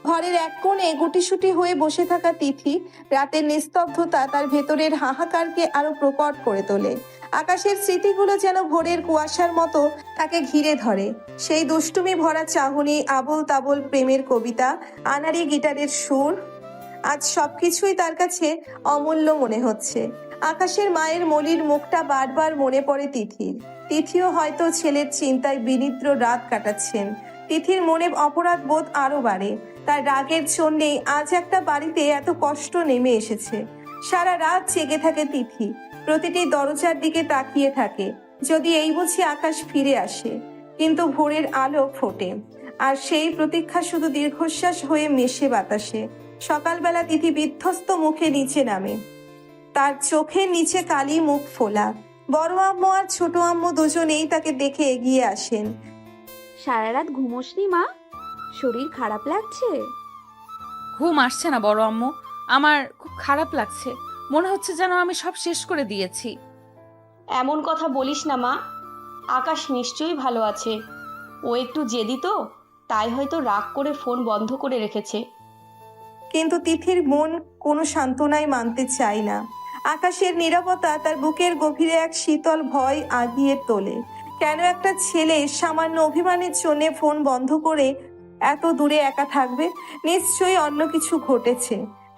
ঘরের এক কোণে গুটিসুটি হয়ে বসে থাকা তিথি, রাতের নিস্তব্ধতা তার ভেতরের হাহাকারকে আরো প্রকট করে তোলে। আকাশের স্মৃতিগুলো যেন ভোরের কুয়াশার মতো তাকে ঘিরে ধরে। সেই দুষ্টুমি ভরা চাহনি, আবোল তাবোল প্রেমের কবিতা, আনাড়ি গিটারের সুর, আজ সবকিছুই তার কাছে অমূল্য মনে হচ্ছে। আকাশের মায়ের মলির মুখটা বারবার মনে পড়ে তিথির। তিথিও হয়তো ছেলের চিন্তায় বিনিদ্র রাত কাটাচ্ছেন। তিথির মনে অপরাধ বোধ আরো বাড়ে। তার রাগের জন্যেই আজ একটা বাড়িতে এত কষ্ট নেমে এসেছে। সারা রাত জেগে থাকে তিথি, প্রতিটি দরজার দিকে তাকিয়ে থাকে, যদি এই বুঝি আকাশ ফিরে আসে। কিন্তু ভোরের আলো ফোটে, আর সেই প্রতীক্ষা শুধু দীর্ঘশ্বাস হয়ে মেশে বাতাসে। সকালবেলা তিথি বিধ্বস্ত মুখে নিচে নামে, তার চোখের নিচে কালি, মুখ ফোলা। বড় আম্মু আর ছোট আম্মু দুজনেই তাকে দেখে এগিয়ে আসেন। সারা রাত ঘুমোসনি মা? শরীর খারাপ লাগছে? ঘুম আসছে না বড় আম্মু, আমার খুব খারাপ লাগছে। মনে হচ্ছে যেন আমি সব শেষ করে দিয়েছি। এমন কথা বলিস না মা, আকাশ নিশ্চয়ই ভালো আছে। ও একটু জেদি তো, তাই হয়তো রাগ করে ফোন বন্ধ করে রেখেছে। কিন্তু তিথির মন কোনো সান্ত্বনাই মানতে চায় না। আকাশের নীরবতা তার বুকের গভীরে এক শীতল ভয় আগিয়ে তোলে। কেন একটা ছেলে সামান্য অভিমানের জন্য ফোন বন্ধ করে এত দূরে একা থাকবে? নিশ্চয়ই অন্য কিছু ঘটেছে।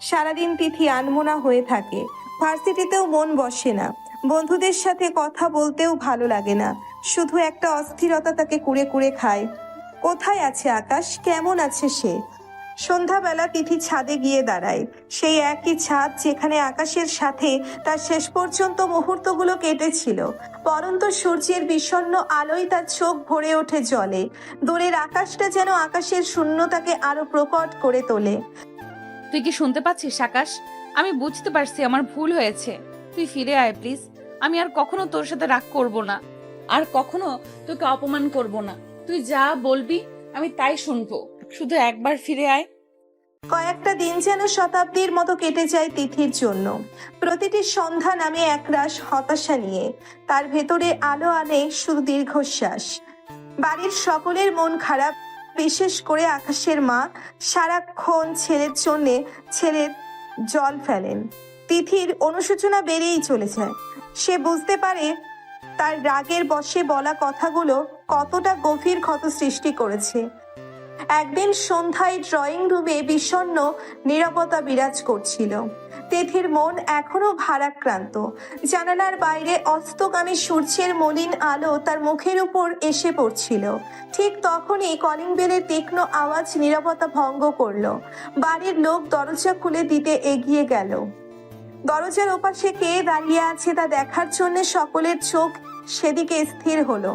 সারাদিন তিথি আনমনা হয়ে থাকে। ভার্সিটিতেও মন বসে না, বন্ধুদের সাথে কথা বলতেও ভালো লাগে না। শুধু একটা অস্থিরতা তাকে কুড়ে কুড়ে খায়। কোথায় আছে আকাশ? কেমন আছে সে? সন্ধ্যাবেলা তিথি ছাদে গিয়ে দাঁড়ায়। সেই একই ছাদ যেখানে আকাশের সাথে তার শেষ পর্যন্ত মুহূর্তগুলো কেটেছিল। পরন্ত সূর্যের বিষণ্ণ আলোয় তার চোখ ভরে ওঠে জলে। দূরের আকাশটা যেন আকাশের শূন্যতাকে আরো প্রকট করে তোলে। তুই কি শুনতে পাচ্ছিস আকাশ? আমি বুঝতে পারছি আমার ভুল হয়েছে। তুই ফিরে আয় প্লিজ। আমি আর কখনো তোর সাথে রাগ করব না, আর কখনো তোকে অপমান করব না। তুই যা বলবি আমি তাই শুনবো। শুধু একবার ফিরে আয়। কয়েকটা দিন যেন শতাব্দীর মতো কেটে যায় তিথির জন্য। প্রতিটি সন্ধ্যা নামে একরাশ হতাশা নিয়ে। তার ভেতরে আলো আনে শুধু দীর্ঘশ্বাস। বাড়ির সকলের মন খারাপ, বিশেষ করে আকাশের মা সারাক্ষণ ছেলের জল ফেলেন। তিথির অনুশোচনা বেড়েই চলে যায়। সে বুঝতে পারে তার রাগের বশে বলা কথাগুলো কতটা গভীর ক্ষত সৃষ্টি করেছে। একদিন সন্ধ্যায় ড্রয়িং রুমে বিষণ্ণ নীরবতা বিরাজ করছিল। তিথির মন এখনো ভারাক্রান্ত। জানালার বাইরে অস্তগামী সূর্যের মলিন আলো তার মুখের উপর এসে পড়ছিল। ঠিক তখনই কলিং বেলের তীক্ষ্ণ আওয়াজ নীরবতা ভঙ্গ করলো। বাড়ির লোক দরজা খুলে দিতে এগিয়ে গেল। দরজার ওপাশে কে দাঁড়িয়ে আছে তা দেখার জন্য সকলের চোখ সেদিকে স্থির হলো।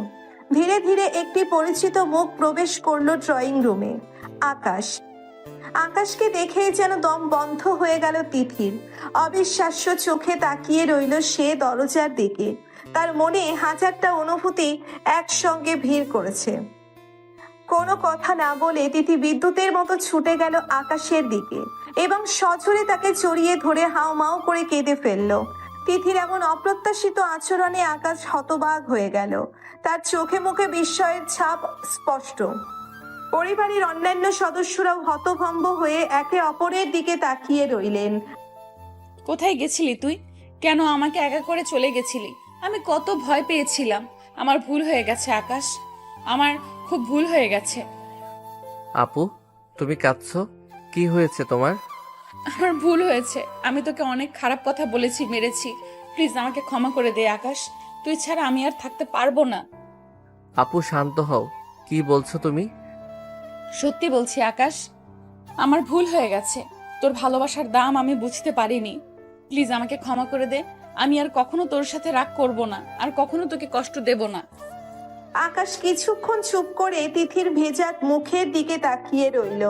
ধীরে ধীরে একটি পরিচিত মুখ প্রবেশ করলো ড্রয়িং রুমে। আকাশ। আকাশকে দেখে যেন দম বন্ধ হয়ে গেল তিথির। অবিশ্বাস্য চোখে তাকিয়ে রইল সে দরজার দিকে। তার মনে হাজারটা অনুভূতি একসঙ্গে ভিড় করেছে। কোনো কথা না বলে তিথি বিদ্যুতের মতো ছুটে গেল আকাশের দিকে এবং সজোরে তাকে জড়িয়ে ধরে হাউমাউ করে কেঁদে ফেলল। তিথির এমন অপ্রত্যাশিত আচরণে আকাশ হতবাক হয়ে গেল। তার চোখে মুখে বিস্ময়ের ছাপ স্পষ্ট। পরিবারের অন্যান্য সদস্যরাও হতভম্ব হয়ে একে অপরের দিকে তাকিয়ে রইলেন। কোথায় গেছিলি তুই? কেন আমাকে একা করে চলে গেছিলি? আমি কত ভয় পেয়েছিলাম। আমার ভুল হয়ে গেছে আকাশ, আমার খুব ভুল হয়ে গেছে। আপু, তুমি কাঁদছো? কি হয়েছে তোমার? আমার ভুল হয়েছে। আমি তোকে অনেক খারাপ কথা বলেছি, মেরেছি। প্লিজ আমাকে ক্ষমা করে দে আকাশ। তুই ছাড়া আমি আর থাকতে পারবো না। আপু শান্ত হও। কি বলছো তুমি? সত্যি বলছি আকাশ, আমার ভুল হয়ে গেছে। তোর ভালোবাসার দাম আমি বুঝতে পারিনি। প্লিজ আমাকে ক্ষমা করে দে। আমি আর কখনো তোর সাথে রাগ করব না, আর কখনো তোকে কষ্ট দেব না। আকাশ কিছুক্ষণ চুপ করে তিথির ভেজা মুখের দিকে তাকিয়ে রইল।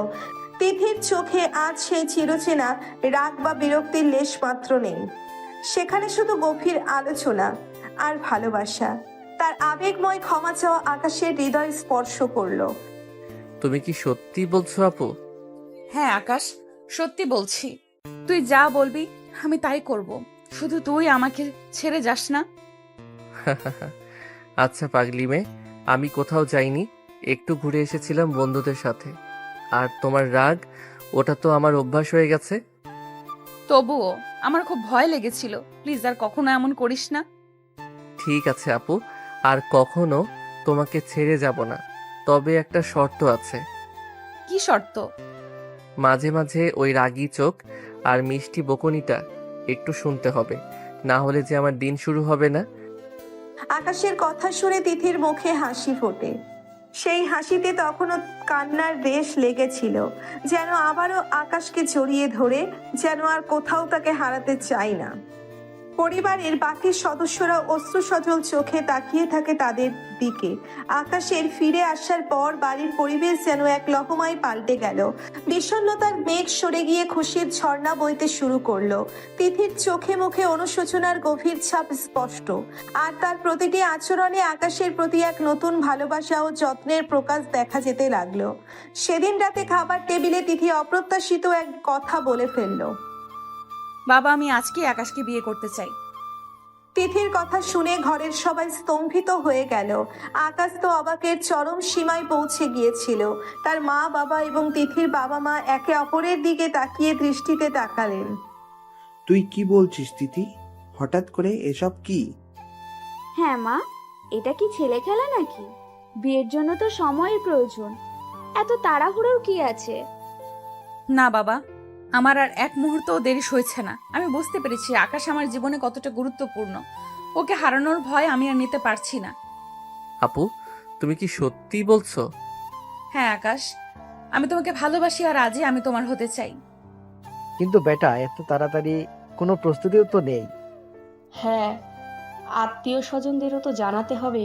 তিথির চোখে আজ সেই চিরচেনা রাগ বা বিরক্তির লেশ মাত্র নেই। সেখানে শুধু গভীর আলোচনা আর ভালোবাসা। তার আবেগময় ক্ষমা চাওয়া আকাশের হৃদয় স্পর্শ করলো। তুমি কি সত্যি বলছো আপু? হ্যাঁ আকাশ, সত্যি বলছি। তুই যা বলবি আমি তাই করব। শুধু তুই আমাকে ছেড়ে যাস না। আচ্ছা পাগলি মেয়ে, আমি কোথাও যাইনি, একটু ঘুরে এসেছিলাম বন্ধুদের সাথে। আর তোমার রাগ, ওটা তো আমার অভ্যাস হয়ে গেছে। তবুও আমার খুব ভয় লেগেছিল। প্লিজ আর কখনো এমন করিস না। ঠিক আছে আপু, আর কখনো তোমাকে ছেড়ে যাব না। তবে একটা শর্ত আছে। কি শর্ত? মাঝে মাঝে ওই রাগী চোখ আর মিষ্টি বকুনিটা একটু শুনতে হবে, না হলে যে আমার দিন শুরু হবে না। আকাশের কথা শুনে তিথির মুখে হাসি ফোটে। সেই হাসিতে তখনও কান্নার রেশ লেগেছিল। যেন আবারও আকাশকে জড়িয়ে ধরে, যেন আর কোথাও তাকে হারাতে চাই না। পরিবারের বাকি সদস্যরা অশ্রুসজল চোখে তাকিয়ে থাকে তাদের দিকে। আকাশের ফিরে আসার পর বাড়ির পরিবেশ যেন এক লহমায় পাল্টে গেল। বিষণ্ণতার মেঘ সরে গিয়ে খুশির ঝর্ণা বইতে শুরু করলো। তিথির চোখে মুখে অনুশোচনার গভীর ছাপ স্পষ্ট। আর তার প্রতিটি আচরণে আকাশের প্রতি এক নতুন ভালোবাসা ও যত্নের প্রকাশ দেখা যেতে লাগলো। সেদিন রাতে খাবার টেবিলে তিথি অপ্রত্যাশিত এক কথা বলে ফেললো। বাবা, আমি আজকে আকাশকে বিয়ে করতে চাই। তিথির কথা শুনে ঘরের সবাই স্তম্ভিত হয়ে গেল। আকাশ তো অবাকের চরম সীমায় পৌঁছে গিয়েছিল। তার মা বাবা এবং তিথির বাবা মা একে অপরের দিকে তাকিয়ে দৃষ্টিতে তাকালেন। তুই কি বলছিস তিথি? হঠাৎ করে এসব কি? হ্যাঁ মা, এটা কি ছেলে খেলা নাকি? বিয়ের জন্য তো সময়ের প্রয়োজন, এত তাড়াহুড়োর কি আছে? না বাবা, আমার আর এক মুহূর্তও দেরি সইছে না। আমি বুঝতে পেরেছি আকাশ আমার জীবনে কতটা গুরুত্বপূর্ণ। ওকে হারানোর ভয় আমি আর নিতে পারছি না। আপু, তুমি কি সত্যি বলছো? হ্যাঁ আকাশ, আমি তোমাকে ভালোবাসি আর আজই আমি তোমার হতে চাই। কিন্তু বেটা, এত তাড়াতাড়ি কোনো প্রস্তুতিও তো নেই। হ্যাঁ, আত্মীয় স্বজনদেরও তো জানাতে হবে।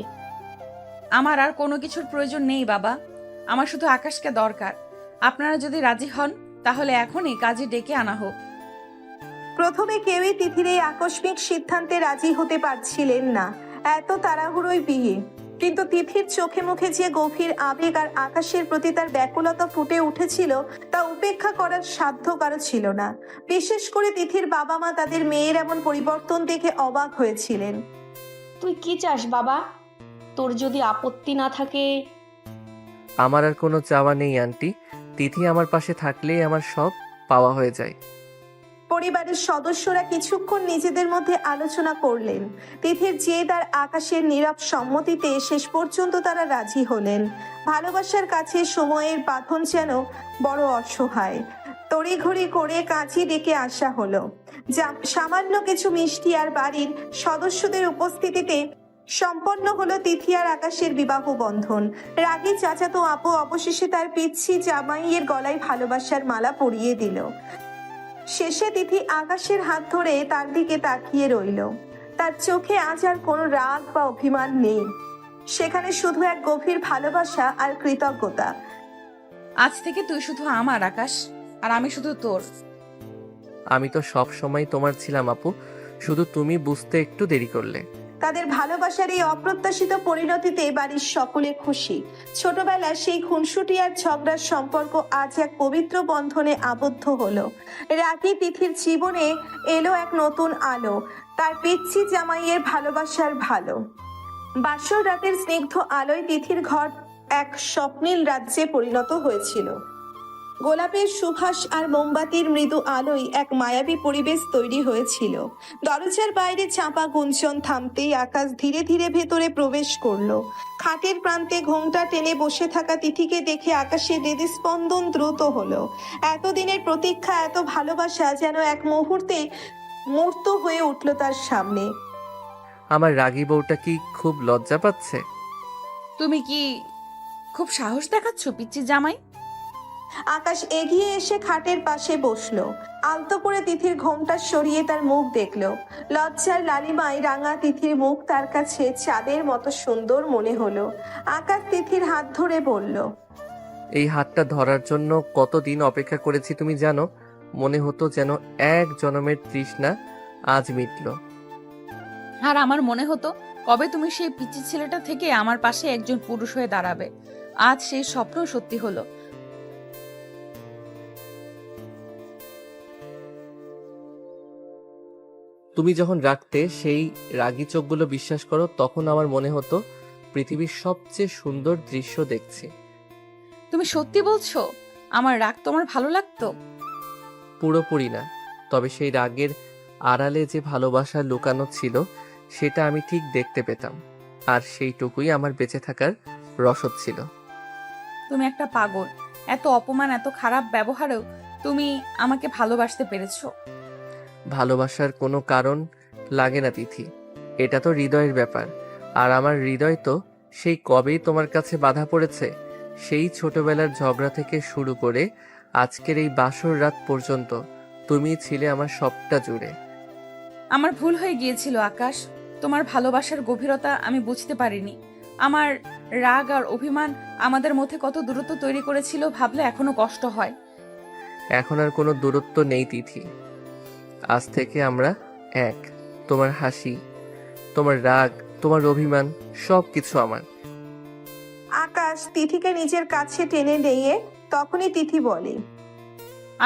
আমার আর কোনো কিছুর প্রয়োজন নেই বাবা, আমার শুধু আকাশকে দরকার। আপনারা যদি রাজি হন তাহলে এখনই কাজে ডেকে আনা হোক। প্রথমে কেউই তিথির এই আকস্মিক সিদ্ধান্তে রাজি হতে পারছিলেন না। এত তাড়াহুড়োই বিয়ে, কিন্তু তিথির চোখে মুখে যে গভীর আবেগ আর আকাশের প্রতি তার ব্যাকুলতা ফুটে উঠেছিল তা উপেক্ষা করার সাধ্য কারো ছিল না। বিশেষ করে তিথির বাবা মা তাদের মেয়ের এমন পরিবর্তন দেখে অবাক হয়েছিলেন। তুই কি চাস বাবা? তোর যদি আপত্তি না থাকে। আমার আর কোনো চাওয়া নেই আন্টি। তিথি আমার পাশে থাকলেই আমার সব পাওয়া হয়ে যায়। পরিবারের সদস্যরা কিছুক্ষণ নিজেদের মধ্যে আলোচনা করলেন। তিথির জেদ আর আকাশের নীরব সম্মতিতে শেষ পর্যন্ত তারা রাজি হলেন। ভালোবাসার কাছে সময়ের বাঁধন যেন বড় অসহায়। তড়িঘড়ি করে কাজে ডেকে আসা হলো। সামান্য কিছু মিষ্টি আর বাড়ির সদস্যদের উপস্থিতিতে সম্পন্ন হলো তিথি আর আকাশের বিবাহ বন্ধন। রাগী চাচাতো আপু অবশেষে তার পিচ্ছি জামাইয়ের গলায় ভালোবাসার মালা পরিয়ে দিল। শেষে তিথি আকাশের হাত ধরে তার দিকে তাকিয়ে রইল। তার চোখে আজ আর কোনো রাগ বা অভিমান নেই, সেখানে শুধু এক গভীর ভালোবাসা আর কৃতজ্ঞতা। আজ থেকে তুই শুধু আমার আকাশ, আর আমি শুধু তোর। আমি তো সব সময় তোমার ছিলাম আপু, শুধু তুমি বুঝতে একটু দেরি করলে। তাদের ভালোবাসার এই অপ্রত্যাশিত পরিণতিতে বাড়ির সকলে খুশি। ছোটবেলার সেই খুনসুটি আর ঝগড়ার সম্পর্ক আজ এক পবিত্র বন্ধনে আবদ্ধ হলো। রাগী তিথির জীবনে এলো এক নতুন আলো, তার পিচ্ছি জামাইয়ের ভালোবাসার ভালো। বাসর রাতের স্নিগ্ধ আলোয় তিথির ঘর এক স্বপ্নীল রাজ্যে পরিণত হয়েছিল। গোলাপের সুবাস আর মোমবাতির মৃদু আলোয় এক মায়াবী পরিবেশ তৈরি হয়েছিল। দরজার বাইরে চাপা গুঞ্জন থামতেই আকাশ ধীরে ধীরে ভেতরে প্রবেশ করলো। খাটের প্রান্তে ঘোমটা টেনে বসে থাকা তিথিকে দেখে আকাশের হৃদস্পন্দন দ্রুত হলো। এতদিনের প্রতীক্ষা, এত ভালোবাসা যেন এক মুহূর্তে মূর্ত হয়ে উঠল তার সামনে। আমার রাগী বউটা কি খুব লজ্জা পাচ্ছে? তুমি কি খুব সাহস দেখাচ্ছ পিচ্চি জামাই? আকাশ এগিয়ে এসে খাটের পাশে বসলো। আলতো করে তিথির ঘোমটা সরিয়ে তার মুখ দেখলো। লজ্জার লালিমায় রাঙা তিথির মুখ তার কাছে চাঁদের মতো সুন্দর মনে হলো। আকাশ তিথির হাত ধরে বলল, এই হাতটা ধরার জন্য কতদিন অপেক্ষা করেছি তুমি জানো? মনে হতো যেন এক জনমের তৃষ্ণা আজ মিটল। আর আমার মনে হতো কবে তুমি সেই পিচ্চি ছেলেটা থেকে আমার পাশে একজন পুরুষ হয়ে দাঁড়াবে। আজ সেই স্বপ্ন সত্যি হলো। তুমি যখন রাখতে সেই রাগী চোখগুলো বিশ্বাস করো, তখন আমার মনে হতো পৃথিবীর সবচেয়ে সুন্দর দৃশ্য দেখছি। তুমি সত্যি বলছো? আমার রাগ তোমার ভালো লাগতো? পুরোপুরি না, তবে সেই রাগের আড়ালে যে ভালোবাসা লুকানো ছিল সেটা আমি ঠিক দেখতে পেতাম, আর সেইটুকুই আমার বেঁচে থাকার রসদ ছিল। তুমি একটা পাগল। এত অপমান, এত খারাপ ব্যবহারেও তুমি আমাকে ভালোবাসতে পেরেছো। ভালোবাসার কোনো কারণ লাগে না তিথি, এটা তো হৃদয়ের ব্যাপার। আর আমার হৃদয় তো সেই কবেই তোমার কাছে বাধা পড়েছে। সেই ছোটবেলার ঝগড়া থেকে শুরু করে আজকের এই বাসর রাত পর্যন্ত তুমি ছিলে আমার সবটা জুড়ে। আমার ভুল হয়ে গিয়েছিল আকাশ। তোমার ভালোবাসার গভীরতা আমি বুঝতে পারিনি। আমার রাগ আর অভিমান আমাদের মধ্যে কত দূরত্ব তৈরি করেছিল ভাবলে এখনো কষ্ট হয়। এখন আর কোনো দূরত্ব নেই তিথি, আজ থেকে আমরা এক। তোমার হাসি, তোমার রাগ, তোমার অভিমান, সব কিছু আমার। আকাশ তিথিকে নিজের কাছে টেনে নিয়ে তখনই তিথি বলে,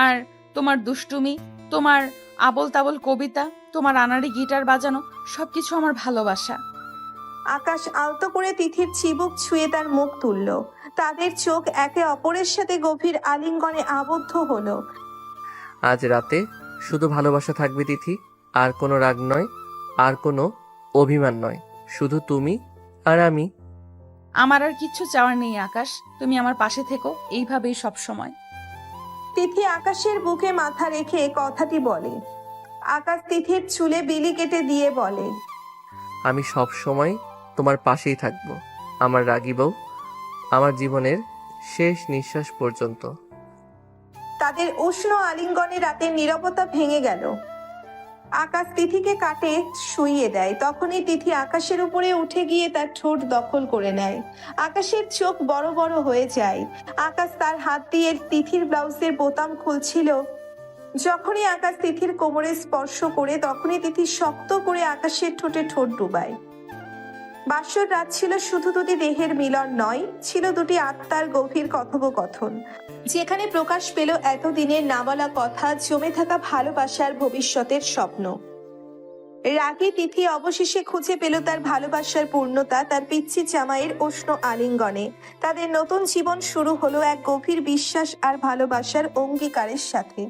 আর তোমার দুষ্টুমি, তোমার আবল তাবল কবিতা, তোমার আনাড়ি গিটার বাজানো, সবকিছু আমার ভালোবাসা। আকাশ আলতো করে তিথির চিবুক ছুঁয়ে তার মুখ তুলল। তাদের চোখ একে অপরের সাথে গভীর আলিঙ্গনে আবদ্ধ হলো। আজ রাতে শুধু ভালোবাসা থাকবে তিথি, আর কোনো রাগ নয়, আর কোনো অভিমান নয়, শুধু তুমি আর আমি। আমার আর কিচ্ছু চাওয়ার নেই আকাশ, তুমি আমার পাশে থেকো এইভাবেই সব সময়। তিথি আকাশের বুকে মাথা রেখে কথাটি বলে। আকাশ তিথির চুলে বিলি কেটে দিয়ে বলে, আমি সব সময় তোমার পাশেই থাকবো, আমার রাগী বউ, আমার জীবনের শেষ নিঃশ্বাস পর্যন্ত। তাদের উষ্ণ আলিঙ্গনে রাতের নীরবতা ভেঙে গেল। আকাশ তিথিকে কাটে শুইয়ে দেয়। তখনই তিথি আকাশের উপরে উঠে গিয়ে তার ঠোঁট দখল করে নেয়। আকাশের চোখ বড় বড় হয়ে যায়। আকাশ তার হাত দিয়ে তিথির ব্লাউজের বোতাম খুলছিল। যখনই আকাশ তিথির কোমরে স্পর্শ করে তখনই তিথি শক্ত করে আকাশের ঠোঁটে ঠোঁট ডুবায়। বাসর রাত ছিল শুধু দুটি দেহের মিলন নয়, ছিল দুটি আত্মার গভীর কথোপকথন, যেখানে প্রকাশ পেল এতদিনের না বলা কথা, জমে থাকা ভালোবাসার ভবিষ্যতের স্বপ্ন। রাগী তিথি অবশেষে খুঁজে পেল তার ভালোবাসার পূর্ণতা, তার পিচ্ছি জামাইয়ের উষ্ণ আলিঙ্গনে। তাদের নতুন জীবন শুরু হলো এক গভীর বিশ্বাস আর ভালোবাসার অঙ্গীকারের সাথে।